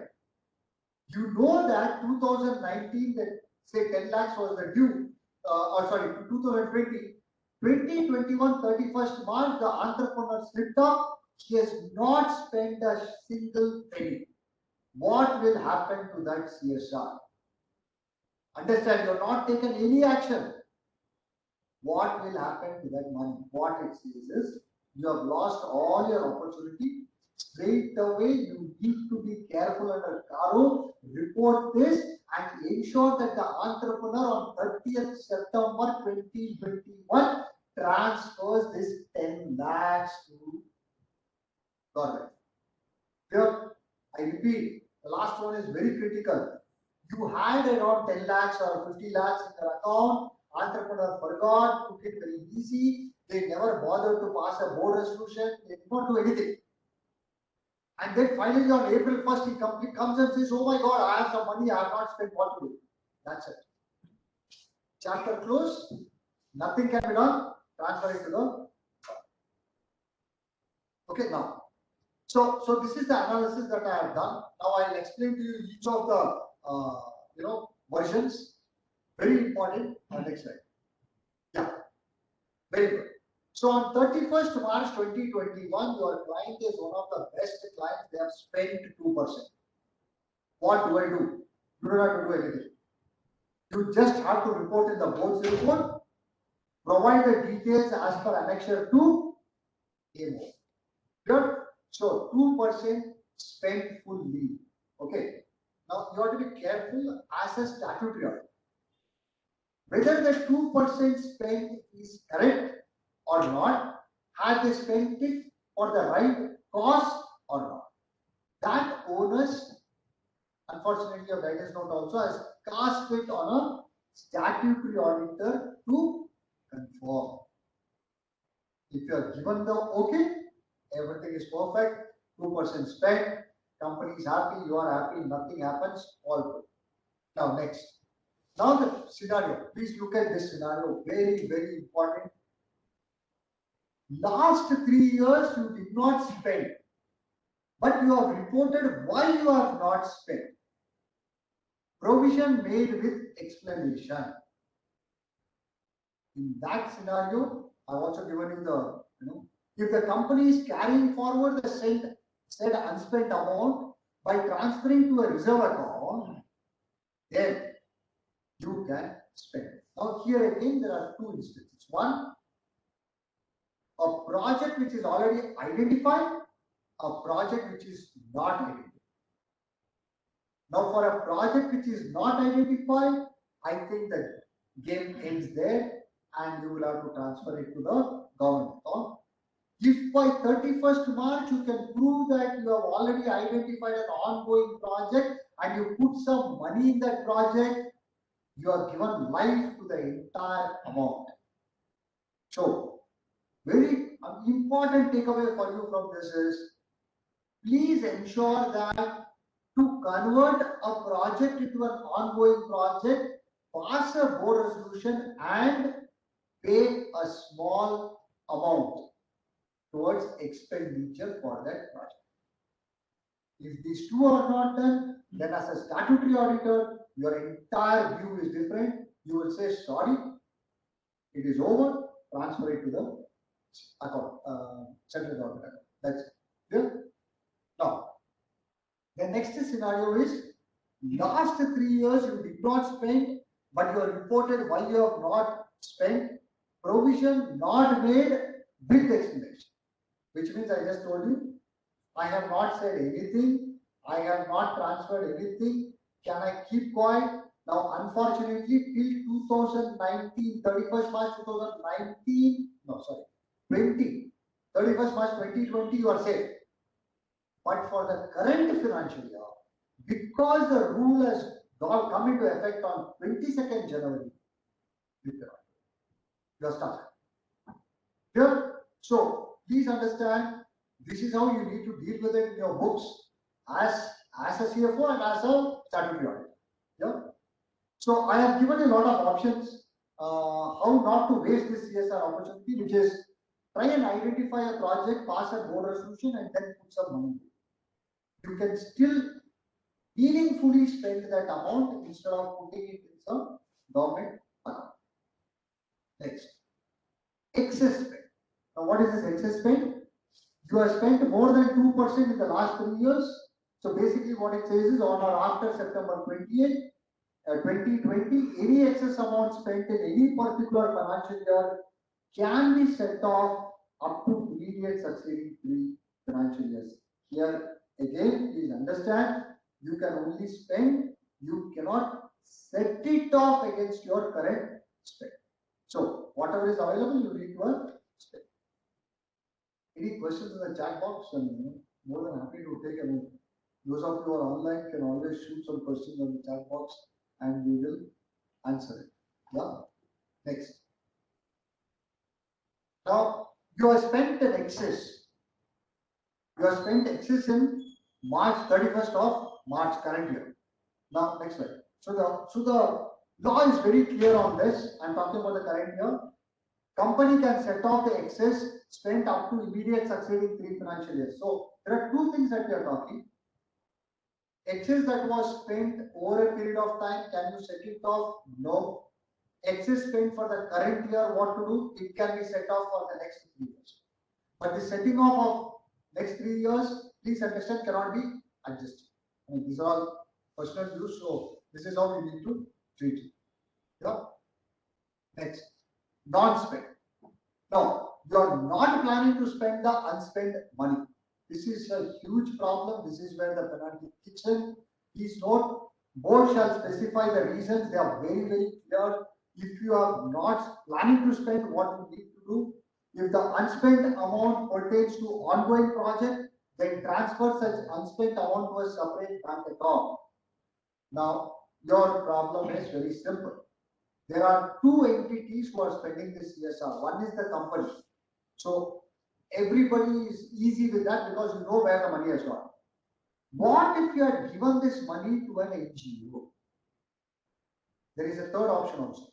You know that 2019, that say 10 lakhs was the due, or sorry, 2020, 2021, 31st March, the entrepreneur slipped up. He has not spent a single penny. What will happen to that CSR? Understand, you have not taken any action. What will happen to that money? What it says is, you have lost all your opportunity. Straight away, you need to be careful under Caro, report this and ensure that the entrepreneur on 30th September 2021 transfers this 10 lakhs to government. Here, I repeat, the last one is very critical. You had around 10 lakhs or 50 lakhs in your account, entrepreneur forgot, took it very easy, they never bothered to pass a board resolution, they did not do anything. And then finally on April 1st, he comes and says, oh my God, I have some money, I have not spent, what to do? That's it. Chapter closed, nothing can be done, transfer it to the. Okay, now. So this is the analysis that I have done. Now I'll explain to you each of the versions. Very important. Next slide. Yeah, very good. So on 31st March 2021, your client is one of the best clients. They have spent 2%. What do I do? You don't have to do anything. You just have to report in the board's report, provide the details as per Annexure 2, AMO. Good. So 2% spent fully. Okay. Now you have to be careful as a statutory auditor. Whether the 2% spent is correct or not, have they spent it for the right cause or not? That onus, unfortunately, your guidance note also has cast it on a statutory auditor to confirm. If you are given the okay, everything is perfect, 2% spent, company is happy, you are happy, nothing happens, all good. Now next. Now the scenario, please look at this scenario, very, very important. Last 3 years you did not spend, but you have reported why you have not spent. Provision made with explanation. In that scenario, I've also given you the, if the company is carrying forward the said unspent amount by transferring to a reserve account, then you can spend. Now here again there are two instances. One, a project which is already identified, a project which is not identified. Now for a project which is not identified, I think the game ends there and you will have to transfer it to the government account. If by 31st March you can prove that you have already identified an ongoing project and you put some money in that project, you are given life to the entire amount. So, very important takeaway for you from this is, please ensure that to convert a project into an ongoing project, pass a board resolution and pay a small amount towards expenditure for that project. If these two are not done, then as a statutory auditor, your entire view is different. You will say, sorry, it is over, transfer it to the account, central government account. That's it. Clear? Now, the next scenario is, last 3 years you did not spend, but you have reported why you have not spent, provision not made with explanation. Which means I just told you, I have not said anything, I have not transferred anything, can I keep quiet? Now, unfortunately, till 2019, 31st March 2019, no, sorry, 31st March 2020, you are safe. But for the current financial year, because the rule has come into effect on 22nd January, you cannot. You are stuck. Here, so please understand, this is how you need to deal with it in your books as a CFO and as a statutory auditor. Yeah. So I have given a lot of options how not to waste this CSR opportunity, which is try and identify a project, pass a board resolution, and then put some money. You can still meaningfully spend that amount instead of putting it in some government account. Next, excess spend. Now, what is this excess spend? You have spent more than 2% in the last 3 years. So basically, what it says is on or after September 28, 2020, any excess amount spent in any particular financial year can be set off up to immediate succeeding 3 financial years. Here again, please understand, you can only spend, you cannot set it off against your current spend. So whatever is available, you need to spend. Any questions in the chat box? And more than happy to take them. Those of you who are online can always shoot some questions on the chat box and we will answer it. Yeah. Next. Now you have spent an excess. You have spent excess in March 31st of March current year. Now next slide. So the law is very clear on this. I'm talking about the current year. Company can set off the excess spent up to immediate succeeding 3 financial years. So there are 2 things that we are talking. Excess that was spent over a period of time, can you set it off? No. Excess spent for the current year, what to do? It can be set off for the next 3 years. But the setting off of next 3 years, please understand, cannot be adjusted. I mean, these are all personal views, so this is how we need to treat it. Yeah. Next, non-spent. Now, you are not planning to spend the unspent money. This is a huge problem. This is where the penalty kicks in. Please note, board shall specify the reasons. They are very, very clear. If you are not planning to spend, what you need to do. If the unspent amount pertains to ongoing project, then transfer such unspent amount to a separate bank account. Now, your problem is very simple. There are 2 entities who are spending this CSR. One is the company. So everybody is easy with that because you know where the money has gone. What if you had given this money to an NGO? There is a third option also.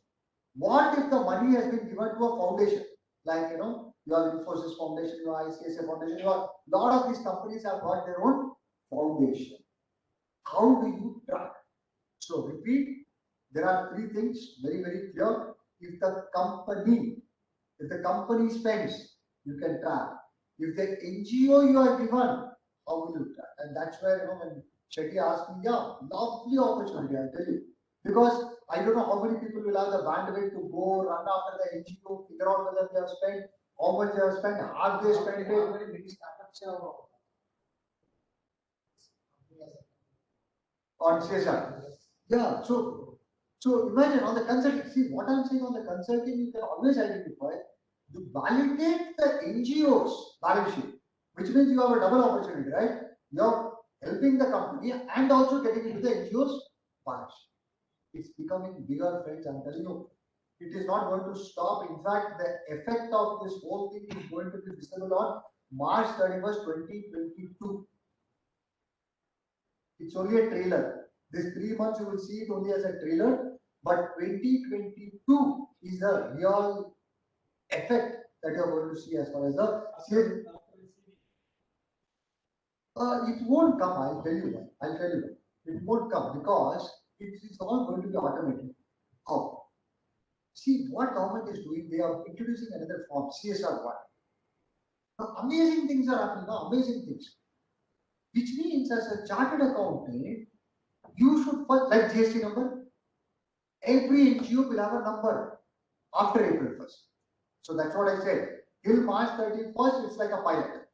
What if the money has been given to a foundation? Like, your Infosys Foundation, your ICICI Foundation, a lot of these companies have got their own foundation. How do you track? So repeat, there are 3 things very, very clear. If the company spends, you can track. If the NGO you are given, how will you track? And that's where, when Shetty asked me, yeah, lovely opportunity, I'll tell you. Because I don't know how many people will have the bandwidth to go run after the NGO, figure out whether they have spent, how much they have spent, have they spent it. On CSR. Yeah, so imagine on the consulting, see what I'm saying on the consulting, you can always identify, you validate the NGO's balance sheet, which means you have a double opportunity, right? You're helping the company and also getting into the NGO's balance sheet. It's becoming bigger, friends, I'm telling you. It is not going to stop. In fact, the effect of this whole thing is going to be visible on March 31st, 2022. It's only a trailer. This 3 months you will see it only as a trailer, but 2022 is the real effect that you are going to see as far as the it won't come. I'll tell you why. It won't come because it is all going to be automated. How? See what government is doing. They are introducing another form, CSR1. Now, amazing things are happening now. Amazing things, which means as a chartered accountant, you should first, like GST number, every NGO will have a number after April 1st. So that's what I said. Till March 31st, it's like a pilot.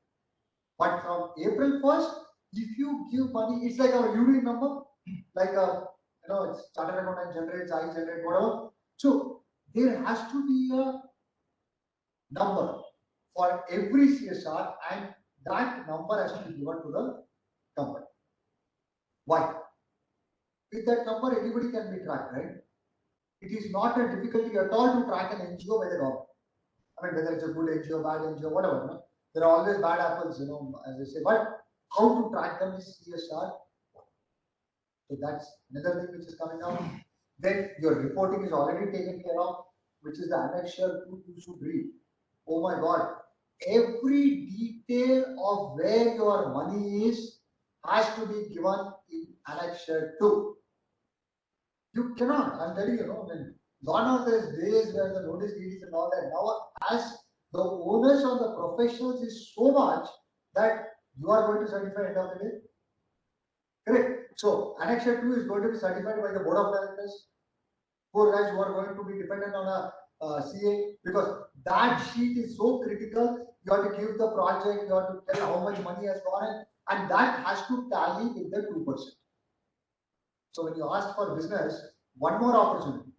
But from April 1st, if you give money, it's like a unique number, like a it's chartered accountant generates, I generate, whatever. So there has to be a number for every CSR, and that number has to be given to the company. Why? With that number, anybody can be tracked, right? It is not a difficulty at all to track an NGO by the government. I mean, whether it's a good NGO, bad NGO, whatever. No? There are always bad apples, as I say. But how to track them is CSR. So that's another thing which is coming out. Then your reporting is already taken care of, which is the annexure 2 you should read. Oh my God. Every detail of where your money is has to be given in annexure 2. You cannot, I'm telling you, I mean, gone are those days where the notice deeds and all that. Now, as the owners of the professionals is so much that you are going to certify end of the day. Correct. So, annexure 2 is going to be certified by the board of directors. Poor guys who are going to be dependent on a CA, because that sheet is so critical. You have to give the project, you have to tell how much money has gone in, and that has to tally with the 2%. So when you ask for business, one more opportunity,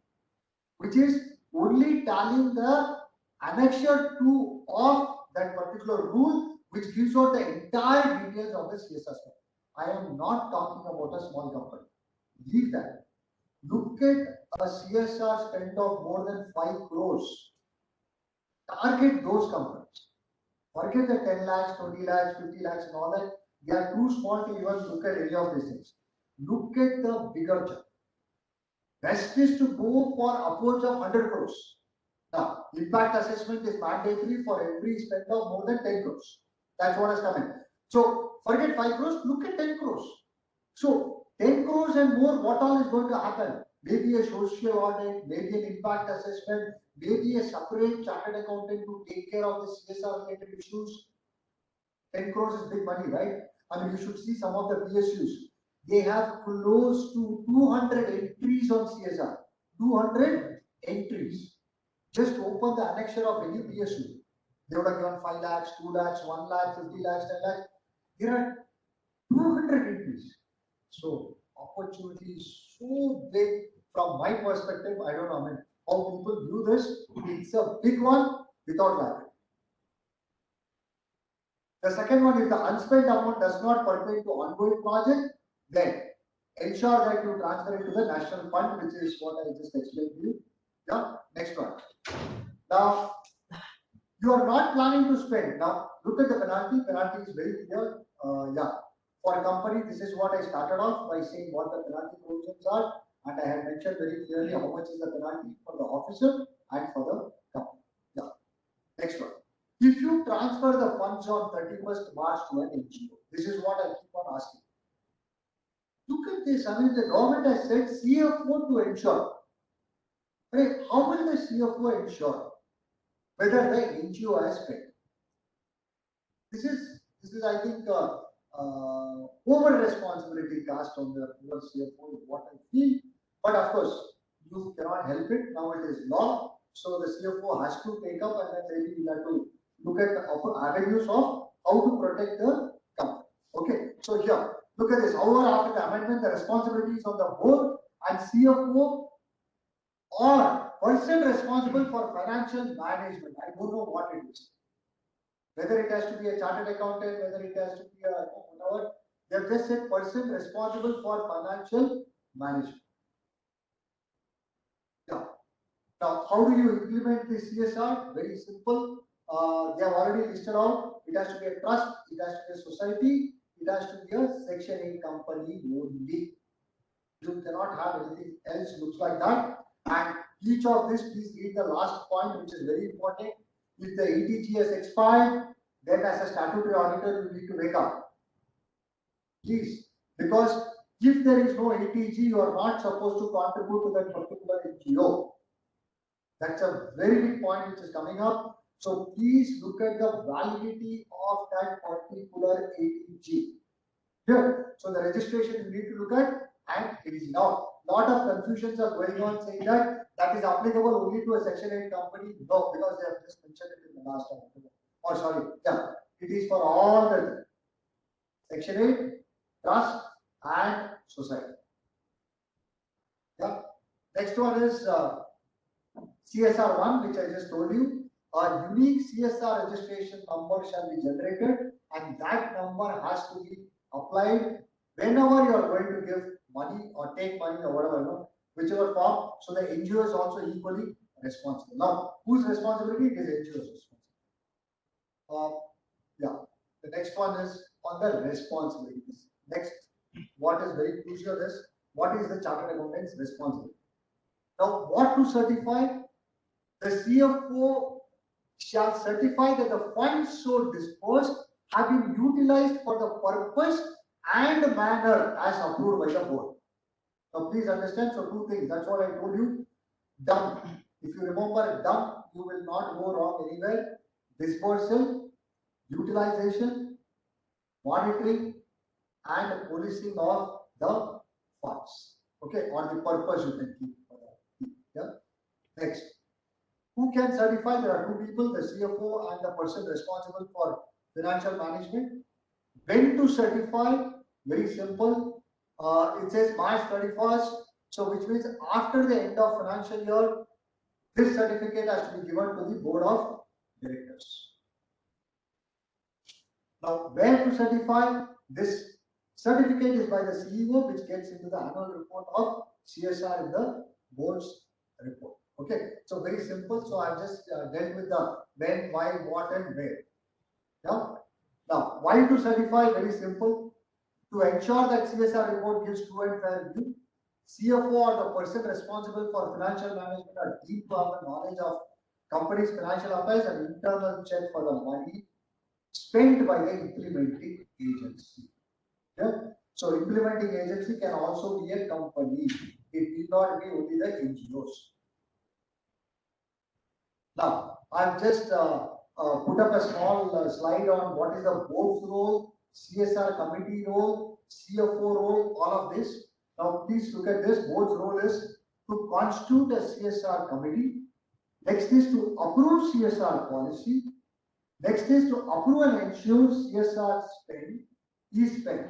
which is only tallying the annexure 2 of that particular rule, which gives out the entire details of the CSR stuff. I am not talking about a small company. Leave that. Look at a CSR spend of more than 5 crores. Target those companies. Forget the 10 lakhs, 20 lakhs, 50 lakhs and all that. They are too small to even look at any of these things. Look at the bigger chunk. Best is to go for upwards of 100 crores. Now, impact assessment is mandatory for every spend of more than 10 crores. That's what is coming. So, forget 5 crores, look at 10 crores. So, 10 crores and more, what all is going to happen? Maybe a social audit, maybe an impact assessment, maybe a separate chartered accountant to take care of the CSR related issues. 10 crores is big money, right? I mean, you should see some of the PSUs. They have close to 200 entries on CSR. 200 entries. Just open the annexure of any PSU. They would have given 5 lakhs, 2 lakhs, 1 lakh, 50 lakhs, 10 lakhs. There are 200 entries. So, opportunity is so big from my perspective. I don't know, how people view this. It's a big one without liability. The second one is the unspent amount does not pertain to ongoing project, then ensure that you transfer it to the national fund, which is what I just explained to you. Yeah, next one. Now, you are not planning to spend. Now, look at the penalty. Penalty is very clear. For a company, this is what I started off by saying what the penalty provisions are, and I had mentioned very clearly how much is the penalty for the officer and for the company. Yeah, next one. If you transfer the funds on 31st March to an NGO, this is what I keep on asking. Look at this. I mean, the government has said CFO to ensure. Right? How will the CFO ensure whether the NGO has paid? This is I think, over responsibility cast on the CFO is what I feel. But of course, you cannot help it. Now it is law. So the CFO has to take up, and then maybe we have to look at the avenues of how to protect the company. Okay, so here, look at this. However, after the amendment, the responsibility is on the board and CFO or person responsible for financial management. I don't know what it is. Whether it has to be a chartered accountant, whether it has to be a whatever, they have just said person responsible for financial management. Yeah. Now, how do you implement the CSR? Very simple. They have already listed out. It has to be a trust, it has to be a society, it has to be a Section 8 company only. You cannot have anything else looks like that. And each of this, please read the last point, which is very important. If the ETG has expired, then as a statutory auditor, you need to wake up. Please, because if there is no ETG, you are not supposed to contribute to that particular NGO. That's a very big point which is coming up. So please look at the validity of that particular ETG. Here, so the registration you need to look at, and it is now. Lot of confusions are going on saying that is applicable only to a Section 8 company. No, because they have just mentioned it in the last article. Or sorry, yeah, it is for all the Section 8, trust and society. Yeah. Next one is CSR one, which I just told you. A unique CSR registration number shall be generated, and that number has to be applied whenever you are going to give money or take money or whatever, you know, whichever form. So the NGO is also equally responsible. Now, whose responsibility? It is NGO's responsibility. Yeah. The next one is on the responsibilities. Next, what is very crucial is what is the chartered accountant's responsibility? Now, what to certify? The CFO shall certify that the funds so disbursed have been utilized for the purpose and manner as approved by the board. Now, please understand. So, two things. That's what I told you. Dump. If you remember dump, you will not go wrong anywhere. Dispersal, utilization, monitoring, and policing of the funds. Okay, on the purpose you can keep for that. Yeah. Next, who can certify? There are two people, the CFO and the person responsible for financial management. When to certify? Very simple. It says March 31st. So which means after the end of financial year, this certificate has to be given to the board of directors. Now, where to certify? This certificate is by the CEO, which gets into the annual report of CSR in the board's report. Okay, so very simple. So I've just dealt with the when, why, what, and where. Yeah. Now, why to certify? Very simple. To ensure that CSR report gives true and fair view, CFO or the person responsible for financial management are deemed to have the knowledge of company's financial affairs and internal check for the money spent by the implementing agency. Yeah. So implementing agency can also be a company. It need not be only the NGOs. Now, I've just put up a small slide on what is the board's role, CSR committee role, CFO role, all of this. Now, please look at this. Board's role is to constitute a CSR committee. Next is to approve CSR policy. Next is to approve and ensure CSR spend is spent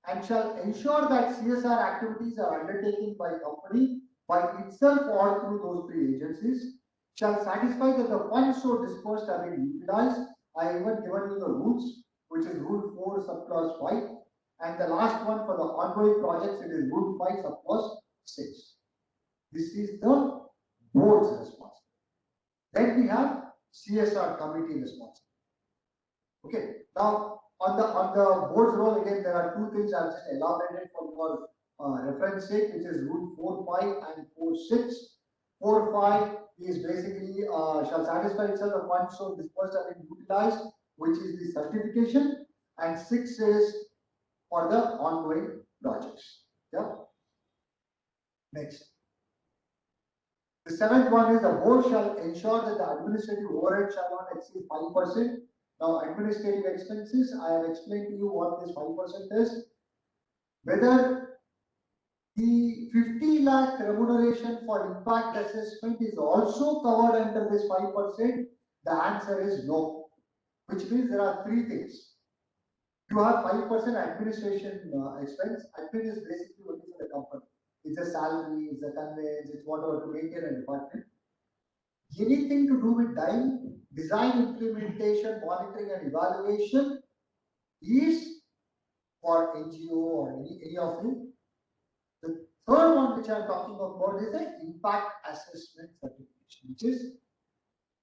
and shall ensure that CSR activities are undertaken by company by itself or through those three agencies, shall satisfy that the funds so dispersed have been utilized. I have even given you the rules, which is Rule 4, subclause 5. And the last one for the ongoing projects, it is Rule 5, subclause 6. This is the board's responsibility. Then we have CSR committee responsibility. Okay, now on the board's role, again, there are two things I've just elaborated for your reference sake, which is Rule 4.5 and 4.6. 4.5 is basically shall satisfy itself the funds so dispersed have been utilized, which is the certification, and 6 is for the ongoing projects. Yeah. Next. The 7th one is the board shall ensure that the administrative overhead shall not exceed 5%. Now, administrative expenses, I have explained to you what this 5% is. Whether the 50 lakh remuneration for impact assessment is also covered under this 5%, the answer is no. Which means there are three things. You have 5% administration expense. Admin is basically only for the company. It's a salary, it's a conveyance, it's whatever to maintain a department. Anything to do with design, implementation, monitoring, and evaluation is for NGO or any of you. The third one which I am talking about is the impact assessment certification, which is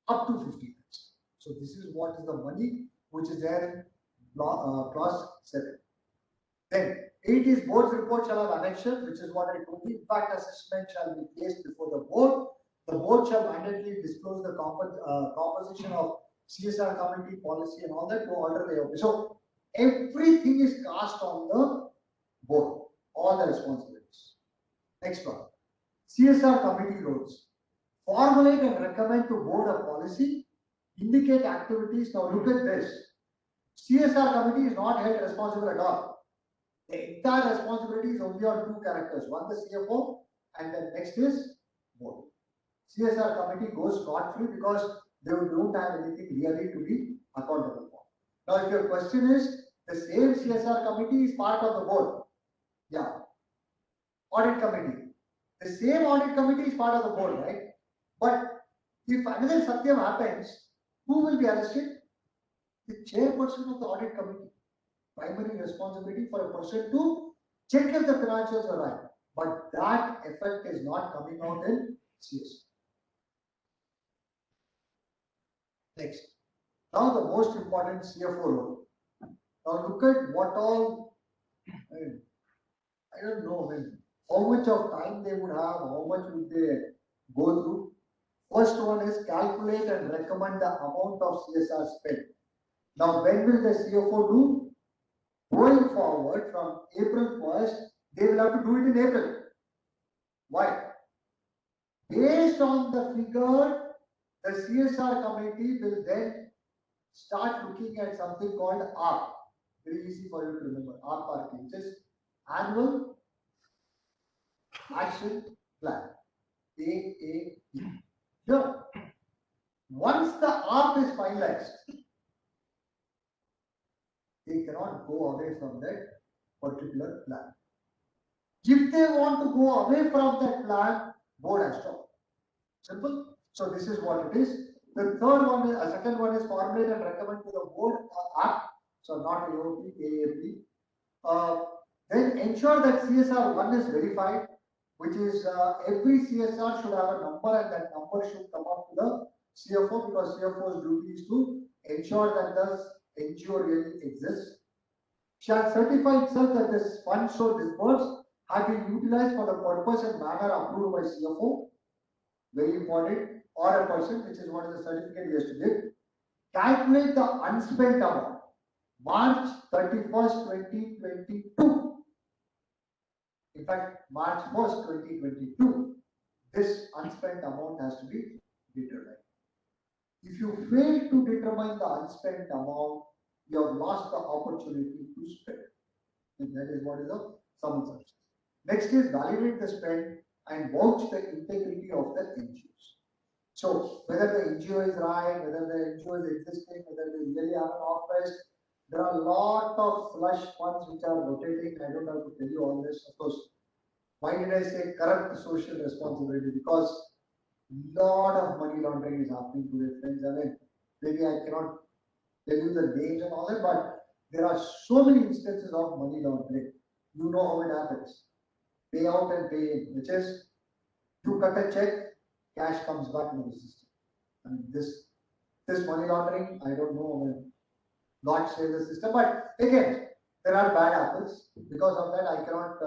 up to 50 lakhs. So this is what is the money which is there in clause 7. Then 8 is board's report shall have annexure, which is what I told you. Impact assessment shall be placed before the board. The board shall mandatorily disclose the composition of CSR committee policy and all that to alter the office. So everything is cast on the board, all the responsibilities. Next one, CSR committee roles. Formulate and recommend to board a policy, indicate activities. Now look at this. CSR committee is not held responsible at all. The entire responsibility is only on two characters. One, the CFO, and then next is board. CSR committee goes scot-free because they don't have anything really to be accountable for. Now, if your question is, the same CSR committee is part of the board. Yeah. Audit committee. The same audit committee is part of the board, right? But if another Satyam happens, who will be arrested? The chairperson of the audit committee. Primary responsibility for a person to check if the financials are right. But that effect is not coming out in CS. Next. Now the most important CFO role. Now look at what all, I don't know, how much of time they would have, how much would they go through. First one is calculate and recommend the amount of CSR spent. Now when will the CFO do? Going forward from April 1st, they will have to do it in April. Why? Based on the figure, the CSR committee will then start looking at something called ARP. Very easy for you to remember. ARP, which is Annual Action Plan. AAP. Here, once the ARP is finalized, they cannot go away from that particular plan. If they want to go away from that plan, board has to. Simple. So this is what it is. The third one, second one is formulate and recommend to the board act. So not AOP, AAP. Then ensure that CSR 1 is verified, which is every CSR should have a number and that number should come up to the CFO because CFO's duty is to ensure that the NGO really exists. Shall certify itself that this funds so disbursed have been utilized for the purpose and manner approved by CFO. Very important. Or a person, which is what is the certificate he has to give. Calculate the unspent amount. March 31st, 2022. In fact, March 1st, 2022. This unspent amount has to be determined. If you fail to determine the unspent amount, you have lost the opportunity to spend. And that is what is the summons substance. Next is validate the spend and vouch the integrity of the NGOs. So whether the NGO is right, whether the NGO is existing, whether they really have an office, there are a lot of slush funds which are rotating. I don't have to tell you all this. Of course, why did I say corrupt social responsibility? Because a lot of money laundering is happening today, friends. I mean, maybe I cannot tell you the names and all that, but there are so many instances of money laundering. You know how it happens. Pay out and pay in, which is you cut a check, cash comes back into the system. I mean, this money laundering, I don't know, I mean, not save the system, but again, there are bad apples. Because of that, I cannot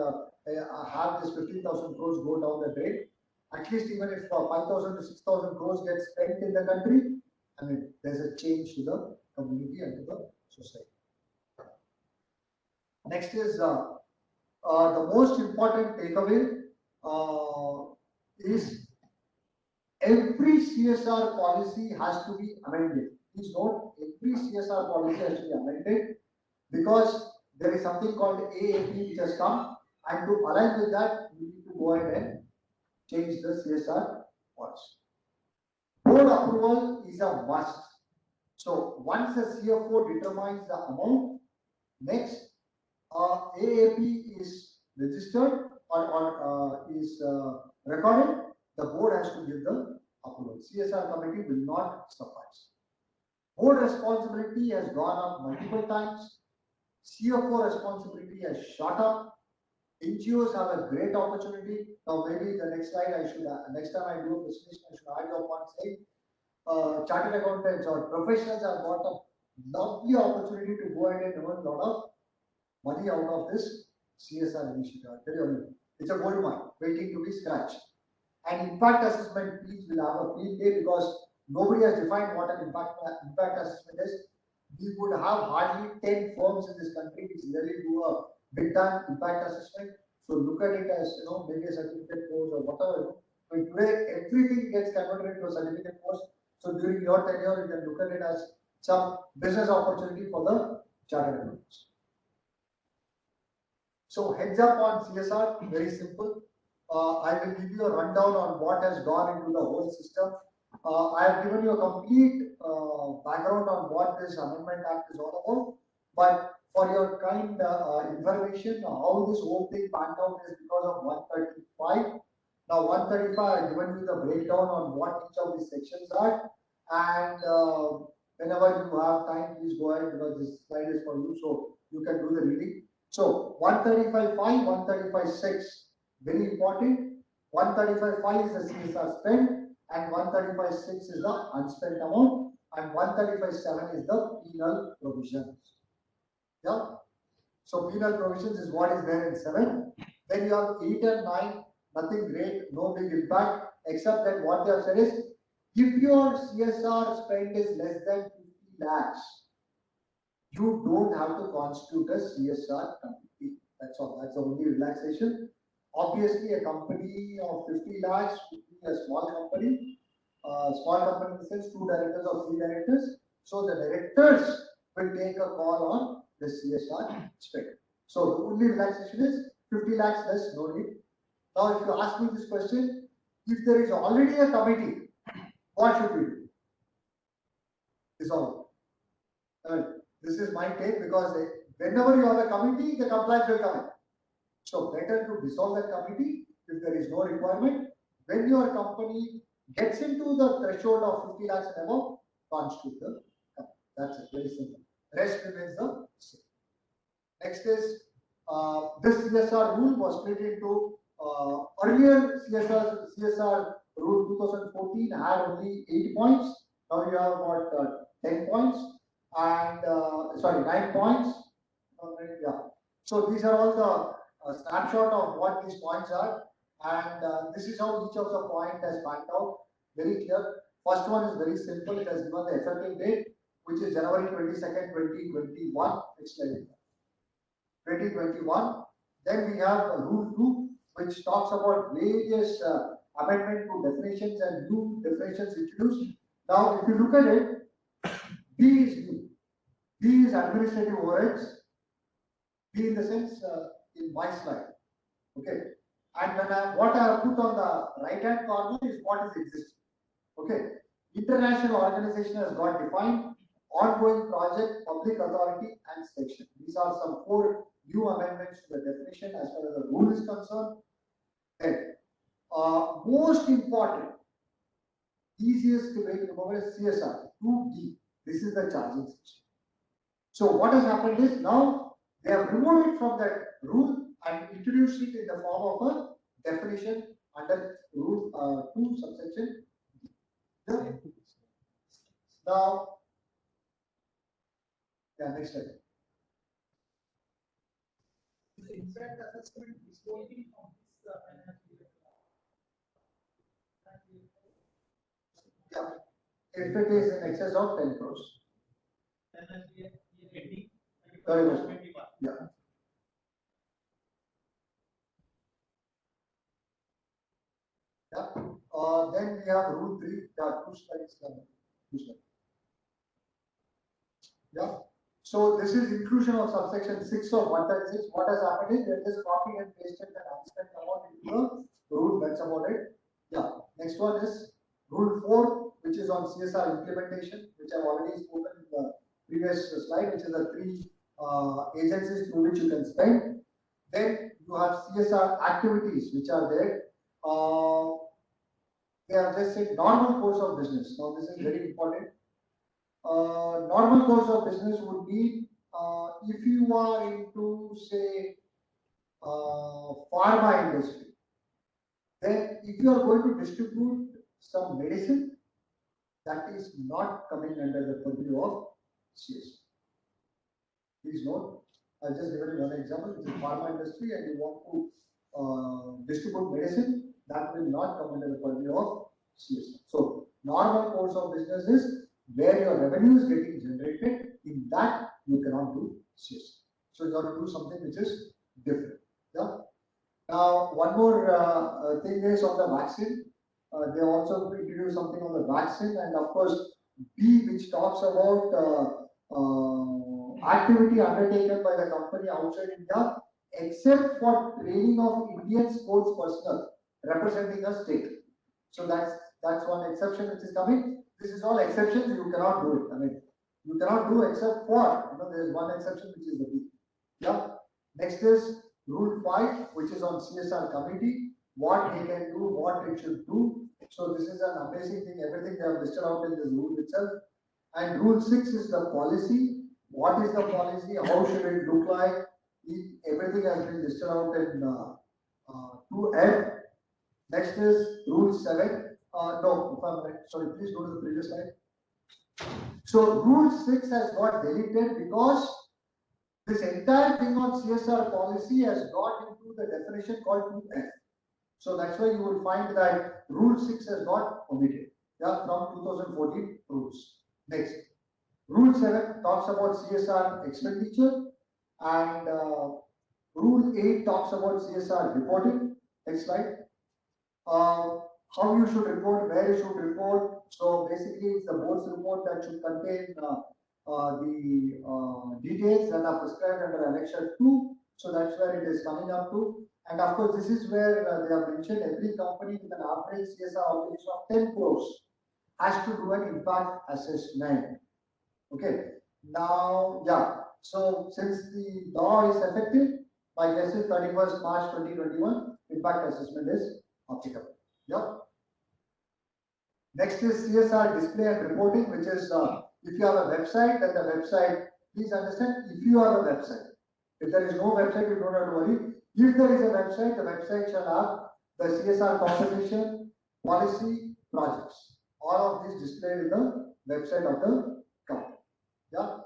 have this 15,000 crores go down the drain. At least even if 5,000 to 6,000 crores get spent in the country, I mean, there's a change to the community and to the society. Next is the most important takeaway is every CSR policy has to be amended. Please note, every CSR policy has to be amended because there is something called AAP which has come, and to align with that, you need to go ahead and change the CSR policy. Board approval is a must. So once the CFO determines the amount, next AAP is registered or is recorded, the board has to give the approval. CSR committee will not suffice. Board responsibility has gone up multiple times. CFO responsibility has shot up. NGOs have a great opportunity. Now maybe the next slide I should, next time I do a presentation, I should add up one saying, chartered accountants or professionals have got a lovely opportunity to go ahead and earn a lot of money out of this CSR initiative. I tell you, it's a gold mine waiting to be scratched. And impact assessment piece will have a field day because nobody has defined what an impact assessment is. We would have hardly 10 firms in this country which really do a big time impact assessment. So look at it as, maybe a certificate course or whatever. So today everything gets converted into a certificate course. So during your tenure, you can look at it as some business opportunity for the chartered accountants. So heads up on CSR, very simple. I will give you a rundown on what has gone into the whole system. I have given you a complete background on what this Amendment Act is all about. But for your kind information, how this whole thing panned out is because of 135. Now 135, I've given you the breakdown on what each of these sections are. And whenever you have time, please go ahead because this slide is for you, so you can do the reading. So 135.5, 135.6, very important. 135.5 is the CSR spend and 135.6 is the unspent amount and 135.7 is the penal provisions. Yeah. So penal provisions is what is there in 7. Then you have 8 and 9, nothing great, no big impact, except that what they have said is, if your CSR spend is less than 50 lakhs, you don't have to constitute a CSR committee. That's all. That's the only relaxation. Obviously, a company of 50 lakhs would be a small company. Small company in the sense 2 directors or 3 directors. So the directors will take a call on the CSR spend. So the only relaxation is 50 lakhs less, no need. Now, if you ask me this question, if there is already a committee, what should we do? Dissolve. This is my take because whenever you have a committee, the compliance will come in. So better to dissolve that committee if there is no requirement. When your company gets into the threshold of 50 lakhs and above, constitute the company. That's it, very simple. Rest remains the same. Next is this CSR rule was split into earlier CSR rule 2014 had only 8 points. Now you have got 10 points and 9 points. Yeah. So these are all the snapshot of what these points are, and this is how each of the point has panned out. Very clear. First one is very simple. It has given the effective date, which is January 22nd, 2021. It's like 2021. Then we have Rule 2, which talks about various amendment to definitions and new definitions introduced. Now, if you look at it, B is new. B is administrative overheads. B in the sense in my slide. Okay. And when what I have put on the right hand corner is what is existing. Okay. International organization has got defined, ongoing project, public authority, and section. These are some 4 new amendments to the definition as far as the rule is concerned. Then, most important, easiest way to remember is CSR 2D. This is the charging section. So what has happened is now they have removed it from that rule and introduced it in the form of a definition under rule 2 subsection. Yeah. Now, yeah, next slide. The impact assessment is only on this financial year. Yeah. If it is in excess of 10 crores. Financial year ending. Very much. 21. Yeah. Yeah. Then we have rule 3. There are 2 slides. 2 slides. Yeah. So this is inclusion of subsection 6 of 136. What has happened is they just copy and pasted the unspent amount into the rule. That's about it. Yeah. Next one is rule 4, which is on CSR implementation, which I've already spoken in the previous slide, which is the 3 agencies through which you can spend. Then you have CSR activities which are there. They have just said normal course of business. Now this is very important. Normal course of business would be if you are into say pharma industry, then if you are going to distribute some medicine, that is not coming under the purview of CSR. Please note, I'll just give you one example. It's a pharma industry and you want to distribute medicine, that will not come under the purview of CSR. So, normal course of business is where your revenue is getting generated, in that you cannot do CSR. So, you have to do something which is different. Yeah. Now, one more thing is on the vaccine. They also introduced something on the vaccine, and of course, B, which talks about activity undertaken by the company outside India, except for training of Indian sports personnel representing a state. So that's one exception which is coming. This is all exceptions. You cannot do it. I mean, you cannot do except for, there is one exception which is the B. Yeah. Next is rule 5, which is on CSR committee. what they can do, what it should do. So this is an amazing thing, everything they have listed out in this rule itself. And rule 6 is the policy. What is the policy? How should it look like? Everything has been listed out in 2F. Next is rule 7. No, if I'm right, sorry, please go to the previous slide. So rule 6 has got deleted because this entire thing on CSR policy has got into the definition called 2F. So that's why you will find that rule 6 has got omitted, yeah, from 2014 rules. Next, rule 7 talks about CSR expenditure, and rule 8 talks about CSR reporting. Next slide. How you should report, where you should report. So basically, it's the board's report that should contain the details that are prescribed under Annexure 2. So that's where it is coming up to. And of course, this is where they have mentioned every company with an average CSR obligation of 10 crores has to do an impact assessment. Okay. Now, yeah. So since the law is effective, my guess is 31st March 2021, impact assessment is applicable. Yep. Next is CSR display and reporting, which is if you have a website, then the website, please understand, if you have a website. If there is no website, you don't have to worry. If there is a website, the website shall have the CSR compensation, policy, projects. All of these displayed in the website of the company. Yeah.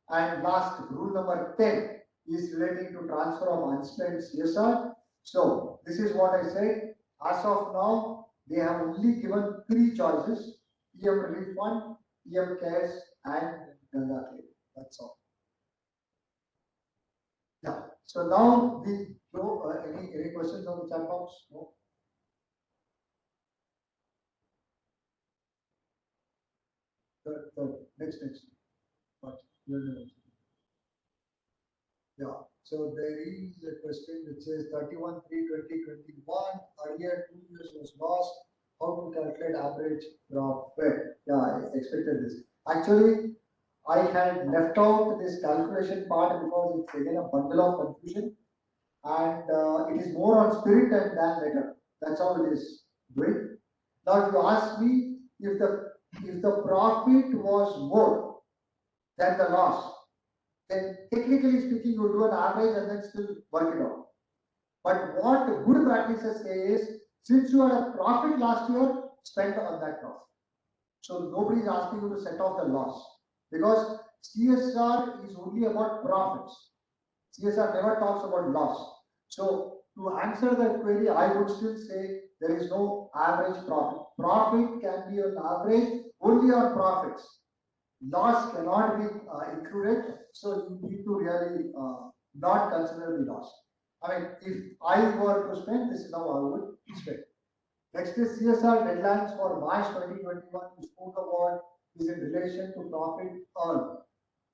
And last, rule number 10 is relating to transfer of unspent CSR. So this is what I said. As of now, they have only given 3 choices: PM Relief Fund, PM Cares, and Ganga Claim. That's all. Yeah. So now we go. Any questions on the chat box? No. Next. What? Yeah. So there is a question which says 31/3/2021. Earlier 2 years was lost. How to calculate average profit? Yeah, I expected this. Actually, I had left out this calculation part because it's again a bundle of confusion, and it is more on spirit than letter. That's how it is doing. Now, if you ask me if the profit was more than the loss, then technically speaking, you do an average and then still work it out. But what good practices say is, since you had a profit last year, spend on that profit. So nobody is asking you to set off the loss, because CSR is only about profits. CSR never talks about loss. So to answer that query, I would still say there is no average profit. Profit can be an average only on profits. Loss cannot be included, so you need to really not consider the loss. I mean, if I were to spend, this is how I would spend. Next is CSR deadlines for March 2021. We spoke about is in relation to profit earned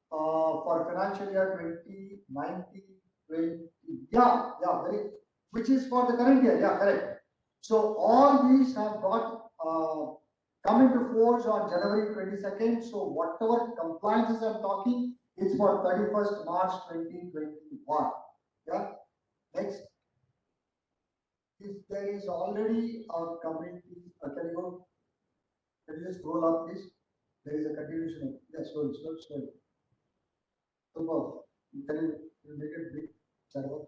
for financial year 2019-20. Yeah, which is for the current year. Yeah, correct. So all these have got come into force on January 22nd. So whatever compliances I'm talking is for 31st March 2021. Yeah. Next. If there is already a committee, can you just scroll up, please? There is a continuation. Yes, slowly. Super. Can you make it big? Chat box?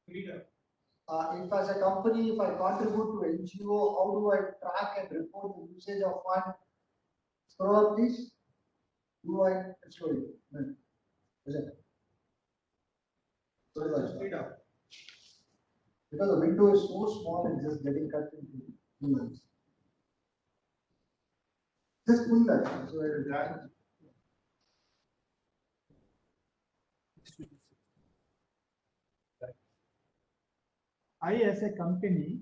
If as a company, if I contribute to NGO, how do I track and report the usage of fund? Scroll up, please. Do I show you? Is it? Speed up. Because the window is so small, it's just getting cut into emails. Just pull that. So that. I, as a company,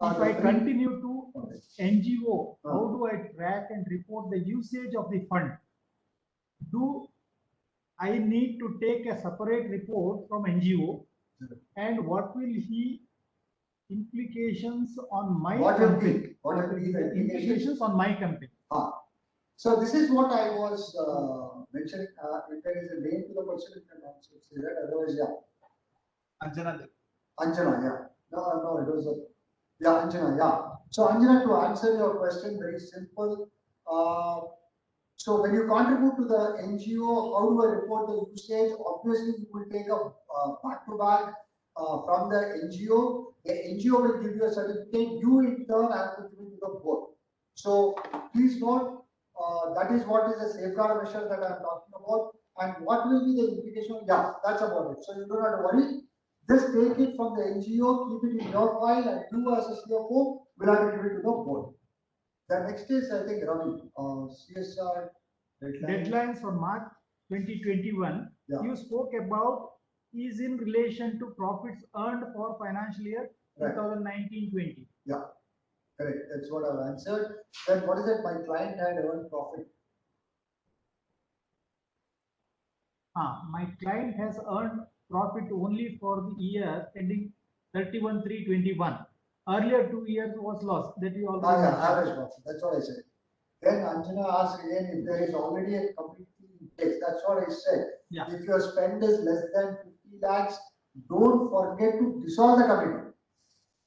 if I continue to NGO, how do I track and report the usage of the fund? Do I need to take a separate report from NGO? And what will be implications on my company? What will be the implications on my company? So this is what I was mentioning. If there is a name to the person, you can also say that. Otherwise, yeah. Anjana. Anjana, yeah. No, it was a, yeah, Anjana, yeah. So Anjana, to answer your question, very simple. So when you contribute to the NGO, how do I report the usage? Obviously, you will take a back-to-back from the NGO. The NGO will give you a certificate. You in turn have to give it to the board. So please note, that is what is a safeguard measure that I am talking about. And what will be the implication? Yeah, that's about it. So you don't have to worry. Just take it from the NGO, keep it in your file, and you as a CFO will have to give it to the board. The next is, I think, Ravi, CSR deadline. Deadlines for March 2021. Yeah. You spoke about is in relation to profits earned for financial year Right. 2019-20. Yeah, correct. That's what I've answered. Then what is it? My client had earned profit. My client has earned profit only for the year ending 31/3/21. Earlier 2 years was lost. That you already Yeah, mentioned. average profit. That's what I said. Then Anjana asked again if there is already a committee in place. That's what I said. Yeah. If your spend is less than 50 lakhs, don't forget to dissolve the committee.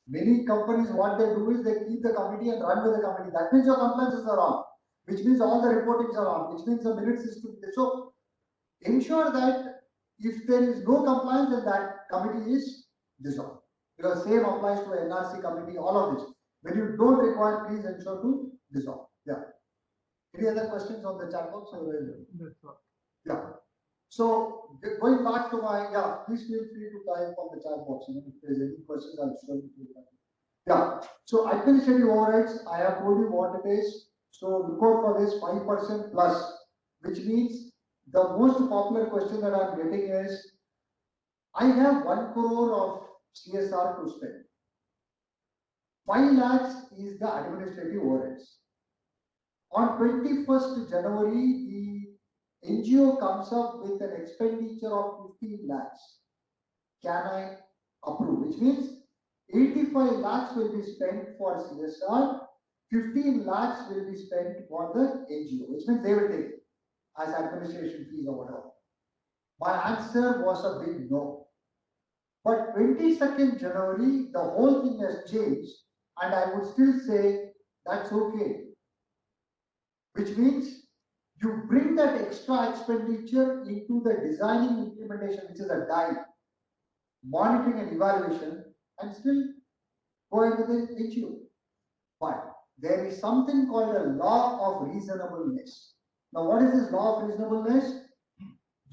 Many companies, what they do is they keep the committee and run with the committee. That means your compliances are on, which means all the reportings are on, which means the minutes is to be. So ensure that if there is no compliance, then that committee is dissolved. Because same applies to NRC committee, all of this. When you don't require, please ensure to dissolve. Yeah. Any other questions on the chat box? That's all. Yeah. So going back to my, yeah, please feel free to type on the chat box. If there's any questions, I'll show you. Yeah. So administrative overrides, I have told you what it is. So look out for this 5% plus, which means the most popular question that I'm getting is, I have 1 crore of CSR to spend. 5 lakhs is the administrative overheads. On 21st January, the NGO comes up with an expenditure of 15 lakhs. Can I approve? Which means 85 lakhs will be spent for CSR, 15 lakhs will be spent for the NGO, which means they will take it as administration fees or whatever. My answer was a big no. But 22nd January, the whole thing has changed, and I would still say that's okay. Which means you bring that extra expenditure into the designing implementation, which is a DIE, monitoring and evaluation, and still go ahead with the NGO. But there is something called a law of reasonableness. Now, what is this law of reasonableness?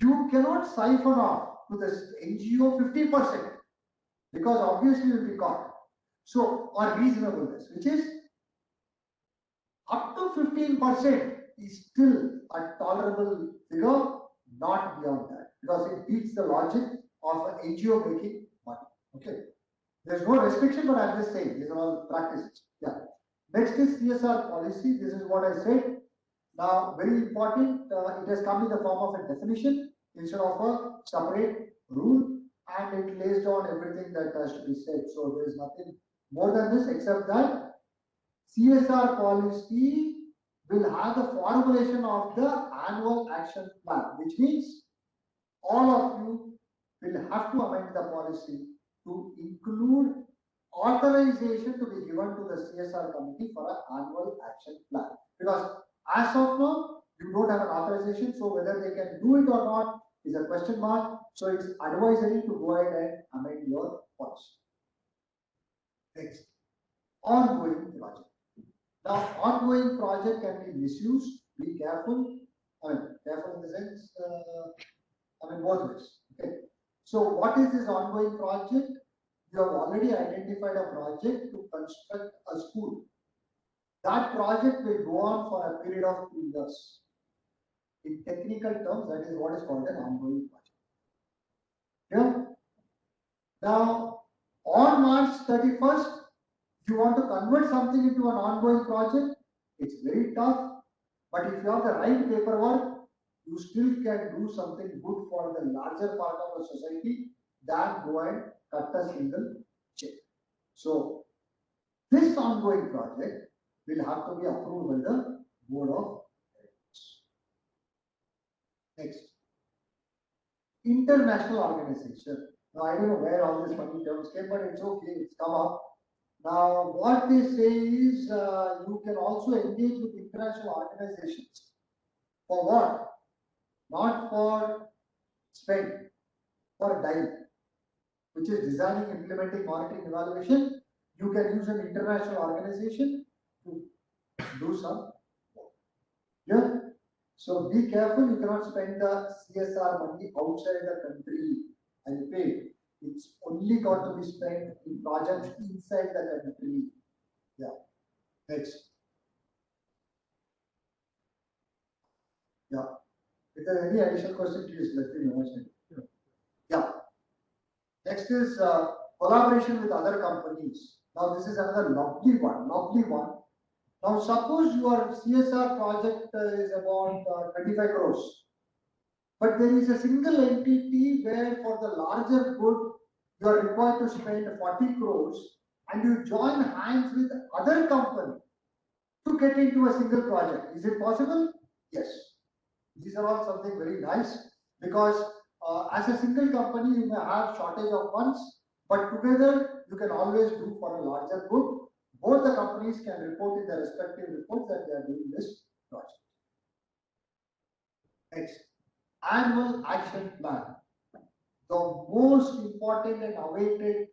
You cannot siphon off to the NGO 50% because obviously you will be caught. So, or reasonableness, which is up to 15% is still a tolerable figure, not beyond that, because it beats the logic of an NGO making money. Okay. There's no restriction, but I'm just saying these are all practices. Yeah. Next is CSR policy. This is what I said. Now, very important, it has come in the form of a definition instead of a separate rule, and it lays down everything that has to be said. So there is nothing more than this except that CSR policy will have the formulation of the annual action plan, which means all of you will have to amend the policy to include authorization to be given to the CSR committee for an annual action plan. Because as of now, you don't have an authorization, so whether they can do it or not is a question mark. So it's advisory to go ahead and amend your policy. Next, ongoing project. Now, ongoing project can be misused. Be careful. I mean, careful in the sense, both ways. Okay. So, what is this ongoing project? You have already identified a project to construct a school. That project will go on for a period of 2 years. In technical terms, that is what is called an ongoing project. Yeah. Now, on March 31st, you want to convert something into an ongoing project, it's very tough. But if you have the right paperwork, you still can do something good for the larger part of the society than go and cut a single check. So, this ongoing project will have to be approved by the board of directors. Next. International organization. Now, I don't know where all these funny terms came, but it's okay, it's come up. Now, what they say is you can also engage with international organizations. For what? Not for spend, for DIVE, which is designing, implementing, monitoring, evaluation. You can use an international organization to do some work. Yeah. So be careful, you cannot spend the CSR money outside the country and pay. It's only got to be spent in projects inside the country. Yeah. Next. Yeah. If there are any additional questions, please let me know. Yeah. Next is collaboration with other companies. Now this is another lovely one. Now suppose your CSR project is about 25 crores. But there is a single entity where for the larger good, you are required to spend 40 crores and you join hands with other company to get into a single project. Is it possible? Yes. These are all something very nice because as a single company, you may have shortage of funds, but together you can always do for a larger good. Both the companies can report in their respective reports that they are doing this project. Next. Annual action plan. The most important and awaited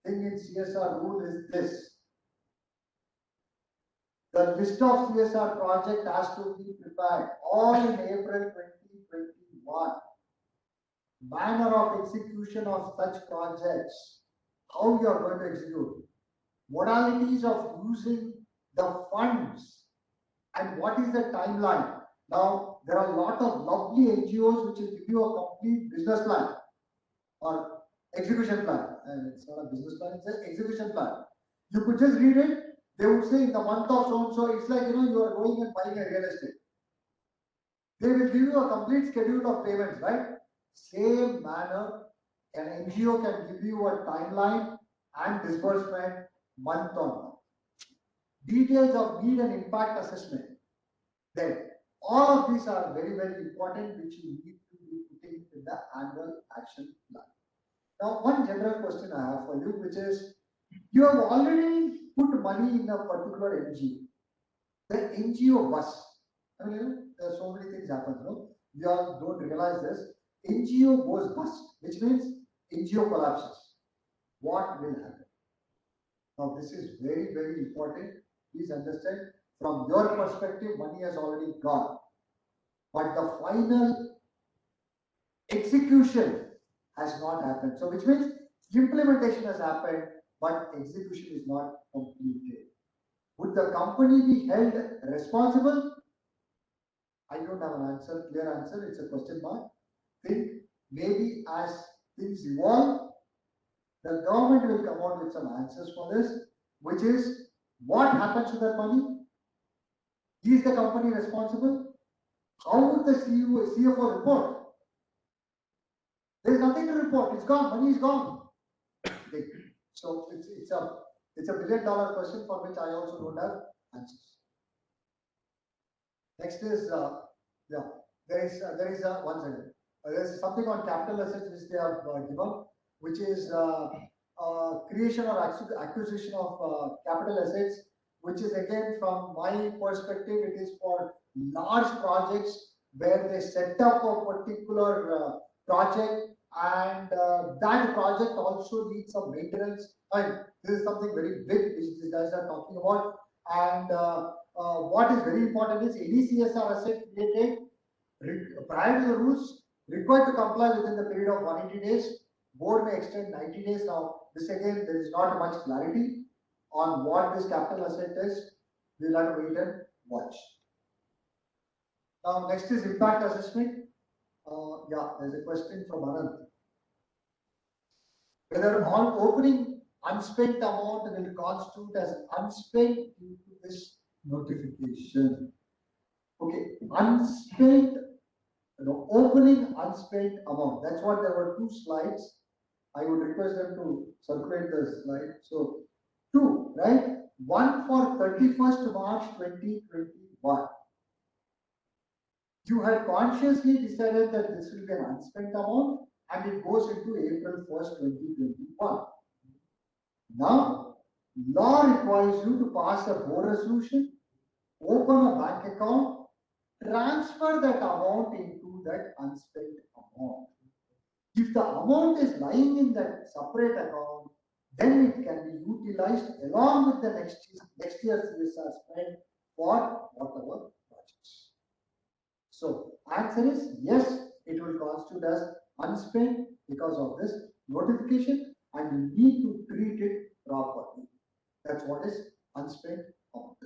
thing in CSR rule is this. The list of CSR project has to be prepared all in April 2021. Manner of execution of such projects, how you are going to execute, modalities of using the funds, and what is the timeline. Now, there are a lot of lovely NGOs which will give you a complete business plan or execution plan. And it's not a business plan, it's an execution plan. You could just read it. They would say in the month of so and so, it's like, you are going and buying a real estate. They will give you a complete schedule of payments, right? Same manner, an NGO can give you a timeline and disbursement month on month. Details of need and impact assessment. Then, all of these are very, very important, which you need to be putting in the annual action plan. Now, one general question I have for you, which is, you have already put money in a particular NGO. The NGO bust. I mean, there are so many things happen, no? We all don't realize this. NGO goes bust, which means NGO collapses. What will happen? Now, this is very, very important. Please understand, from your perspective, money has already gone. But the final execution has not happened. So, which means implementation has happened, but execution is not completed. Would the company be held responsible? I don't have an answer, clear answer. It's a question mark. Think maybe as things evolve, the government will come out with some answers for this, which is what happens to that money? Is the company responsible? How would the CFO report? There is nothing to report. It's gone. Money is gone. So it's a $1 billion question for which I also don't have answers. Next is there is one second. There is something on capital assets which they have given, which is creation or acquisition of capital assets, which is again from my perspective, it is for large projects where they set up a particular project and that project also needs some maintenance. And this is something very big which these guys are talking about. And what is very important is any CSR asset created prior to the rules required to comply within the period of 180 days. Board may extend 90 days. Now, this again, there is not much clarity on what this capital asset is. We'll have to wait and watch. Now, next is impact assessment. There's a question from Anand. Whether all opening unspent amount will constitute as unspent due to this notification. Okay, unspent, opening unspent amount. That's what there were two slides. I would request them to circulate the slide. So, two, right? One for 31st March 2021. You had consciously decided that this will be an unspent amount and it goes into April 1st, 2021. Now, law requires you to pass a board resolution, open a bank account, transfer that amount into that unspent amount. If the amount is lying in that separate account, then it can be utilized along with the next year's CSR spend for whatever projects. So answer is yes, it will constitute as unspent because of this notification and you need to treat it properly. That's what is unspent amount.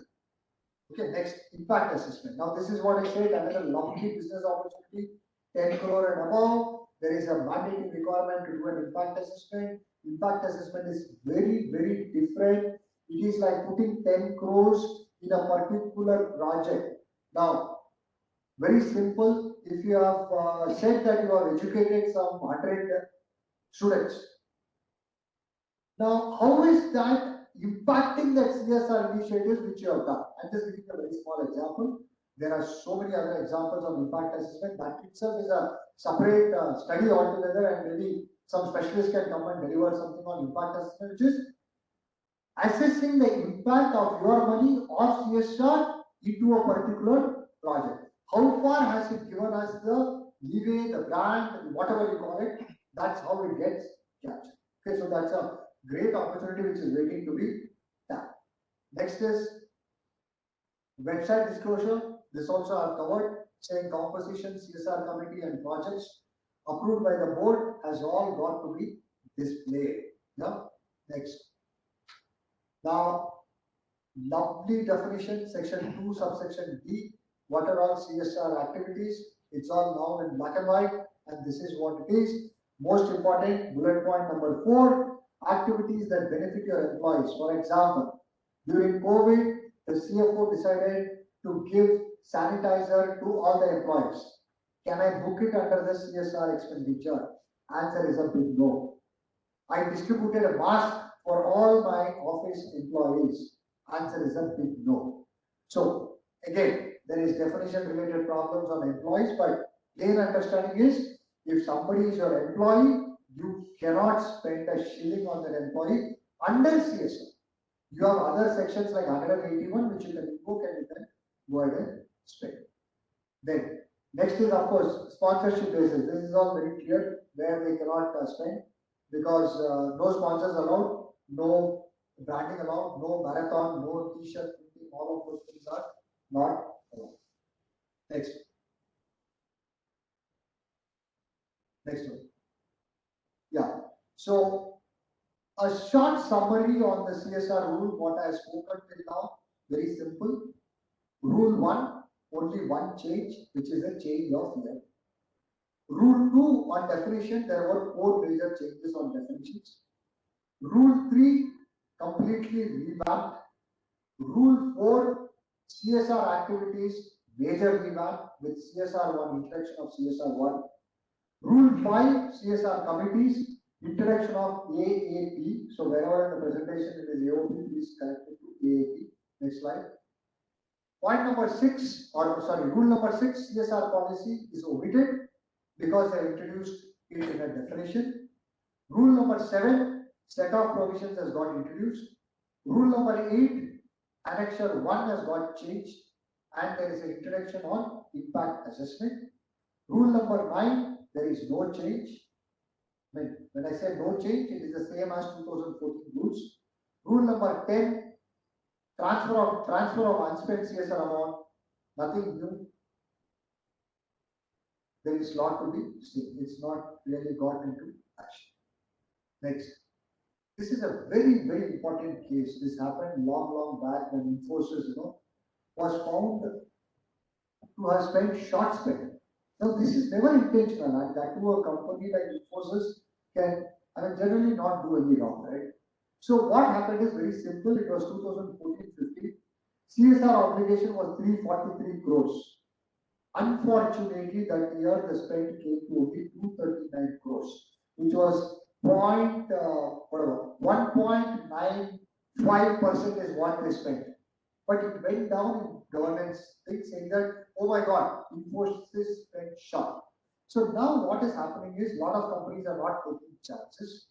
Okay, next, impact assessment. Now this is what I said, another lovely business opportunity, 10 crore and above. There is a mandatory requirement to do an impact assessment. Impact assessment is very, very different. It is like putting 10 crores in a particular project. Now, very simple. If you have said that you have educated some 100 students, now how is that impacting that CSR initiatives which you have done? I'm just giving a very small example. There are so many other examples of impact assessment. That itself is a separate study altogether, and maybe some specialists can come and deliver something on impact assessment, which is assessing the impact of your money of CSR into a particular project. How far has it given us the leeway, the brand, whatever you call it? That's how it gets captured. Okay, so that's a great opportunity which is waiting to be done. Next is website disclosure. This also I've covered, saying composition, CSR committee and projects approved by the board has all got to be displayed. Yeah. Next. Now, lovely definition, section 2, subsection D. What are all CSR activities? It's all now in black and white, and this is what it is. Most important, bullet point number 4, activities that benefit your employees. For example, during COVID, the CFO decided to give sanitizer to all the employees. Can I book it under the CSR expenditure? Answer is a big no. I distributed a mask for all my office employees. Answer is a big no. So again, there is definition related problems on employees, but plain understanding is if somebody is your employee, you cannot spend a shilling on that employee under CSR. You have other sections like 181 which you can invoke and you can go ahead and spend. Then next is of course sponsorship basis. This is all very clear where they cannot spend because no sponsors allowed, no branding allowed, no marathon, no t-shirt printing, all of those things are not allowed. Next. Next one. Yeah. So a short summary on the CSR rule, what I have spoken till now, very simple. Rule 1, only one change, which is a change of year. Rule 2 on definition, there were 4 major changes on definitions. Rule 3, completely revamped. Rule 4, CSR activities, major revamp with CSR 1, introduction of CSR 1. Rule 5, CSR committees, introduction of AAP. So wherever in the presentation it is AOP, please correct it to AAP. Next slide. Point number 6, or sorry, rule number 6, CSR policy is omitted because they introduced it in a definition. Rule number 7, set of provisions has got introduced. Rule number 8, annexure 1 has got changed, and there is an introduction on impact assessment. Rule number 9, there is no change. When I say no change, it is the same as 2014 rules. Rule number 10, transfer of unspent CSR amount, nothing new. There is a lot to be seen. It's not really got into action. Next. This is a very, very important case. This happened long back when Infosys, was found to have spent short spend. Now, this is never intentional, and that to a company like Infosys can, generally not do any wrong, right? So what happened is very simple. It was 2014-15. CSR obligation was 343 crores. Unfortunately, that year the spend came to only 239 crores, which was 1.95% is what they spent. But it went down governance thing saying that, oh my God, Infosys went short. So now what is happening is a lot of companies are not taking chances.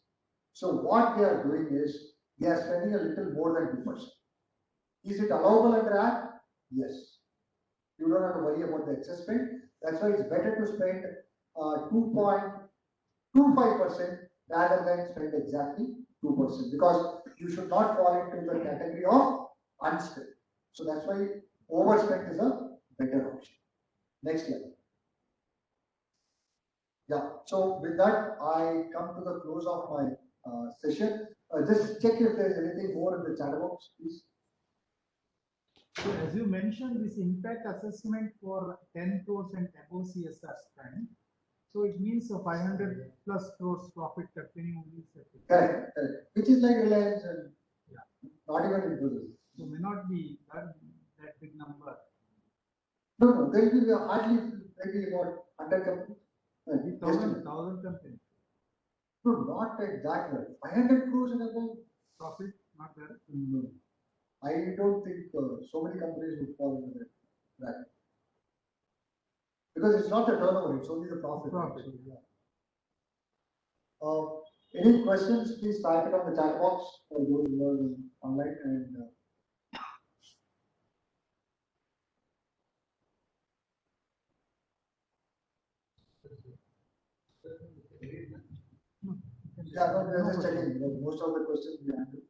So what they are doing is they are spending a little more than 2%. Is it allowable under Act? Yes. You don't have to worry about the excess spend. That's why it's better to spend 2.25% rather than spend exactly 2%, because you should not fall into the category of unspent. So that's why overspend is a better option. Next slide. Yeah, so with that, I come to the close of my session. Just check if there's anything more in the chat box, please. So as you mentioned, this impact assessment for 10 crores and above CSR spend. So it means a 500 plus crores profit revenue only. Correct, correct. Which is like Reliance and not even included. So may not be that big number. No, there will be hardly maybe about 100 companies. 1,000 companies. No, not at that level. 500 crores and above. Profit, not there. No. I don't think so many companies would fall into that bracket. Because it's not the turnover, it's only the profit. Profit. So, yeah. Any questions, please type it on the chat box for those who are online and yeah, no, we are just checking. Because most of the questions we answered.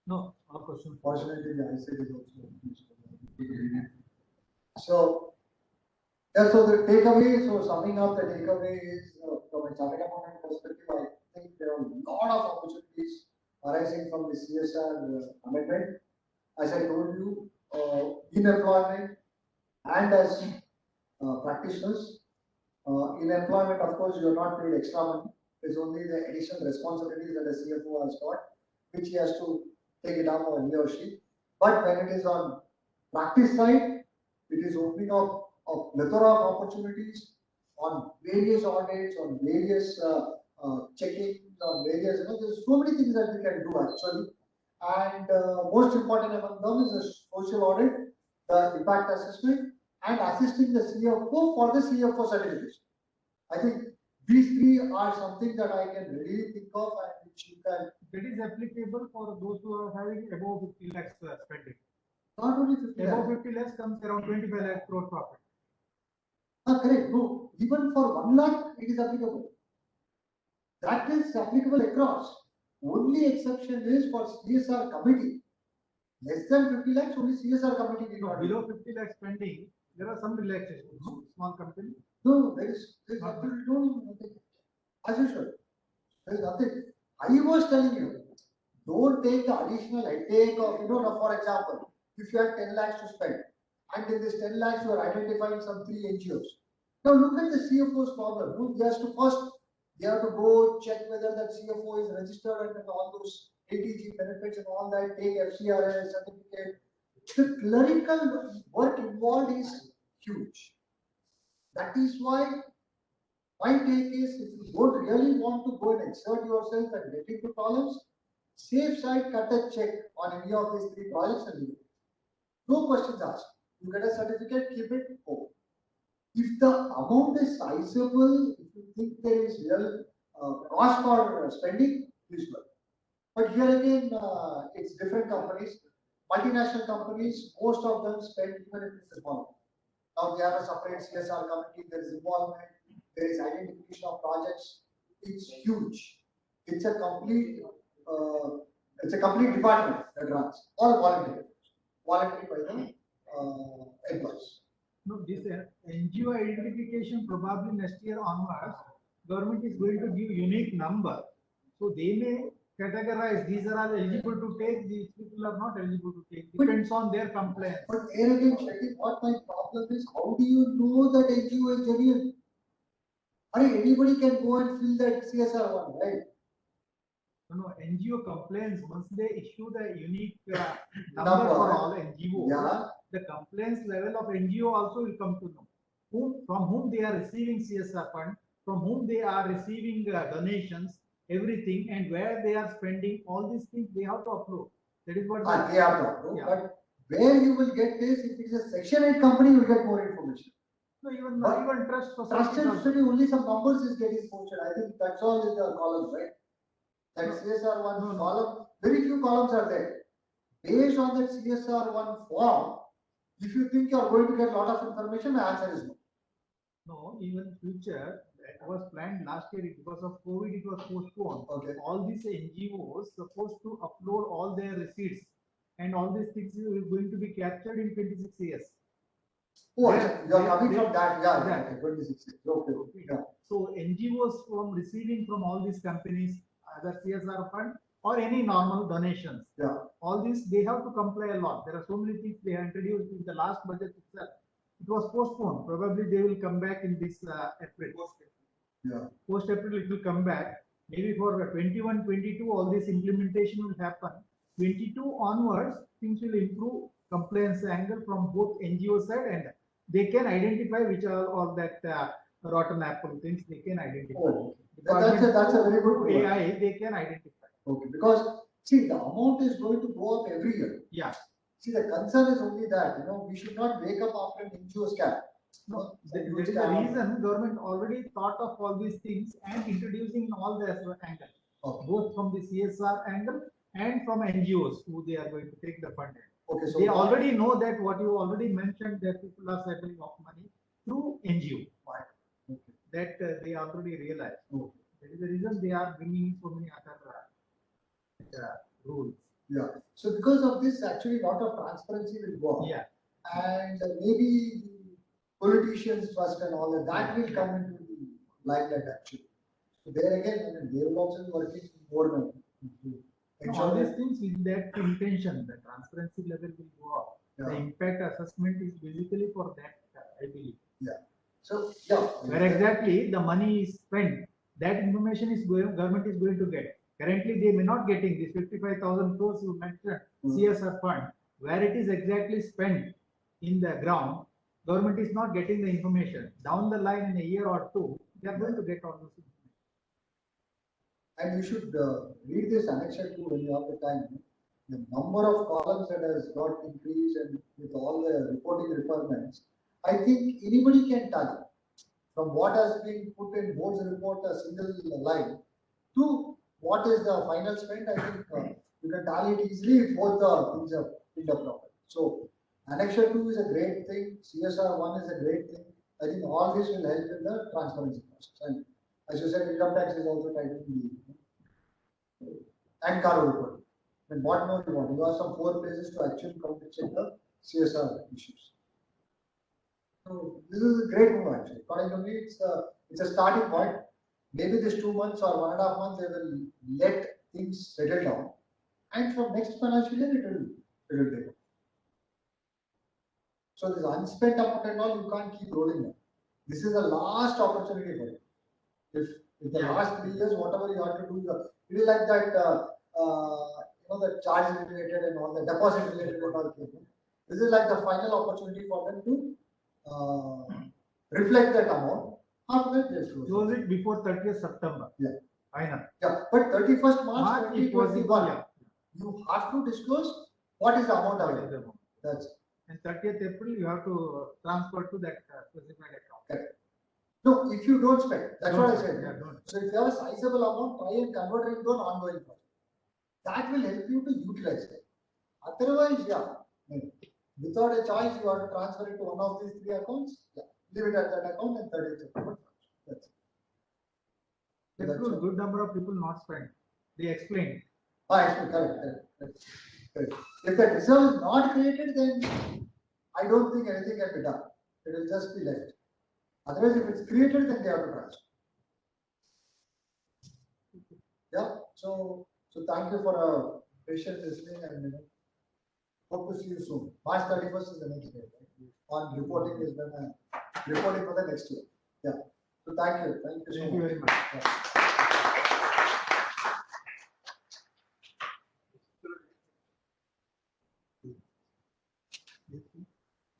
No, our question. Fortunately, the eyesight is also finished. So, yeah, so the takeaway, so summing up, the takeaway is from a chartered accountant perspective, I think there are a lot of opportunities arising from the CSR amendment. As I told you, in employment and as practitioners, in employment, of course, you are not paid extra money. It's only the additional responsibilities that a CFO has got, which he has to take it up, or he or she. But when it is on practice side, it is opening up a plethora of opportunities on various audits, on various checking, on various, there's so many things that we can do actually. And most important among them is the social audit, the impact assessment, and assisting the CFO for the CFO certification. I think these three are something that I can really think of and which you can. That is applicable for those who are having above 50 lakhs spending. Not only 50 Above lakhs. 50 lakhs comes around 25 lakh crore profit. Correct. No, even for 1 lakh, it is applicable. That is applicable across. Only exception is for CSR committee. Less than 50 lakhs, only CSR committee need not. Below 50 lakh spending, there are some relaxations. No? Small company. No, there is absolutely nothing. As usual, there is nothing. I was telling you, don't take the additional headache of, for example, if you have 10 lakhs to spend, and in this 10 lakhs you are identifying some 3 NGOs. Now look at the CFO's problem. No, he has to first, they have to go check whether that CFO is registered and all those ATG benefits and all that, take FCRA certificate. The clerical work involved is huge. That is why my take is, if you don't really want to go and exert yourself and get into problems, safe side, cut a check on any of these 3 projects and leave it. No questions asked. You get a certificate, keep it, go. If the amount is sizable, if you think there is real cost for spending, please go. But here again, it's different companies. Multinational companies, most of them spend even if it's small. Now they have a separate CSR committee, there is involvement, there is identification of projects. It's huge. It's a complete department that runs, all voluntary by the employees. No, this NGO identification probably next year onwards, government is going to give unique number. So they may categorize, these are all eligible to take, these people are not eligible to take. Depends on their compliance. But there again, Shetty, what my problem is, how do you know that NGO is genuine? Anybody can go and fill that CSR one, right? No, NGO complaints, once they issue the unique number for all NGO, yeah. the complaints level of NGO also will come to know. From whom they are receiving CSR fund, from whom they are receiving donations, everything, and where they are spending, all these things they have to upload. That is what They have to upload, yeah. but Where you will get is, if it is a section 8 company, you will get more information. No, even, But even trust Trust society. and society, only some numbers is getting posted. I think that's all in the columns, right? That CSR one column, very few columns are there. Based on that CSR one form, if you think you are going to get a lot of information, the answer is no. No, even future, that was planned last year, because of COVID, it was postponed. Okay. All these NGOs supposed to upload all their receipts, and all these things are going to be captured in 26 years. Oh, There- you are there- coming from that, yeah, Yeah. okay, 26, okay, Okay. yeah. So NGOs from receiving from all these companies, either CSR fund or any normal donations. Yeah. All these, they have to comply a lot. There are so many things they have introduced in the last budget itself. It was postponed. Probably they will come back in this April. Yeah. Post April it will come back. Maybe for 21, 22, all this implementation will happen. 22 onwards, things will improve compliance angle from both NGO side, and they can identify which are all that rotten apple things they can identify. Oh, that's a very good Through point. AI, they can identify. Okay, because see, the amount is going to go up every year. Yeah. See, the concern is only that, we should not wake up after an NGO scam. No, That that you is the scam. reason government already thought of all these things and introducing all the angle, Okay. both from the CSR angle and from NGOs who they are going to take the fund. Okay, so. They already know that what you already mentioned, that people are settling off money through NGO. Okay. That they already realize. Okay. That is the reason they are bringing so many other rules. Yeah, so because of this, actually, lot of transparency will go up. Yeah. And maybe the politicians first and all that will come into the limelight actually. So there again, I mean, they will also be working more than. All these things with that intention, the transparency level will go up. The Yeah. impact assessment is basically for that, I believe. Yeah. So, yeah. Where exactly the money is spent, that information is going, government is going to get. Currently, they may not getting this 55,000 crores you mentioned, CSR fund, where it is exactly spent in the ground, government is not getting the information. Down the line in a year or two, they are going to get all this information. And you should read this annexure too when you have the time. The number of columns that has got increased, and with all the reporting requirements, I think anybody can tally from what has been put in board's report, a single line, to what is the final spend. I think you can tally it easily if both the things are picked up properly. So annexure 2 is a great thing, CSR 1 is a great thing. I think all this will help in the transparency process. And as you said, income tax is also tightening the and carbon report. And what more you want? You have some 4 places to actually come to check the CSR issues. So this is a great move actually. According to me, it's a starting point. Maybe this 2 months or 1.5 months, they will let things settle down. And from next financial year, it will take up. So this unspent amount and all, you can't keep rolling them. This is the last opportunity for you. If the last 3 years, whatever you have to do, it is like that, the charge related and all the deposit related and all. This is like the final opportunity for them to reflect that amount. After that, they Close it before 30th September. Yeah. Final. Yeah, but 31st March If possible, 2021, yeah. you have to disclose what is the amount What is available. the amount? That's And 30th April, you have to transfer to that specified account. correct. No, if you don't spend, that's what I said. Yeah, don't. So if you have a sizable amount, try and convert it into an ongoing project. That will help you to utilize it. Otherwise, without a choice, you have to transfer it to one of these 3 accounts. Yeah, leave it at that account and 30th September. That's it. That's That's true. all. Good number of people not spent. They explained. Actually, correct. If the reserve is not created, then I don't think anything can be done. It will just be left. Otherwise, if it's created, then they have to transfer. Yeah. So thank you for patient listening, and hope to see you soon. March 31st is the next day. Right? On reporting is when reporting for the next year. Yeah. So thank you so Thank much. you very much. Yeah.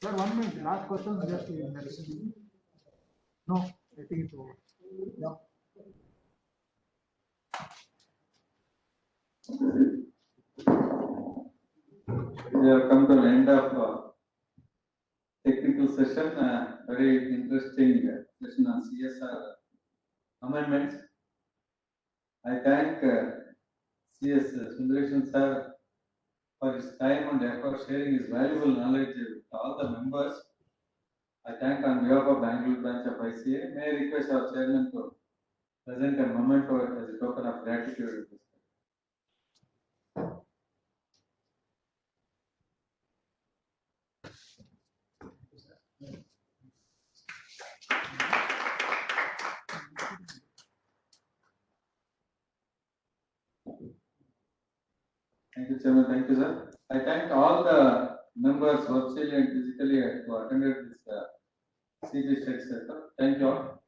Sir, 1 minute. Last question. Just no, I think it's over. Yeah. we have come to the end of technical session, very interesting session on CSR amendments. I thank CS Sundaresan sir for his time and effort sharing his valuable knowledge with all the members. I thank on behalf of Bangalore branch of ICA. May I request our chairman to present a memento as a token of gratitude. Thank you, Chairman. Thank you, sir. I thank all the members virtually and physically who attended this CB Tech Center. Thank you all.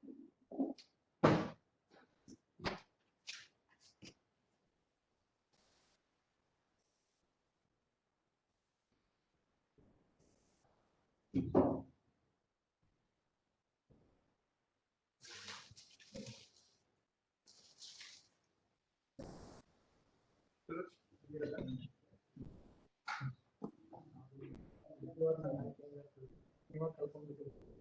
You are welcome.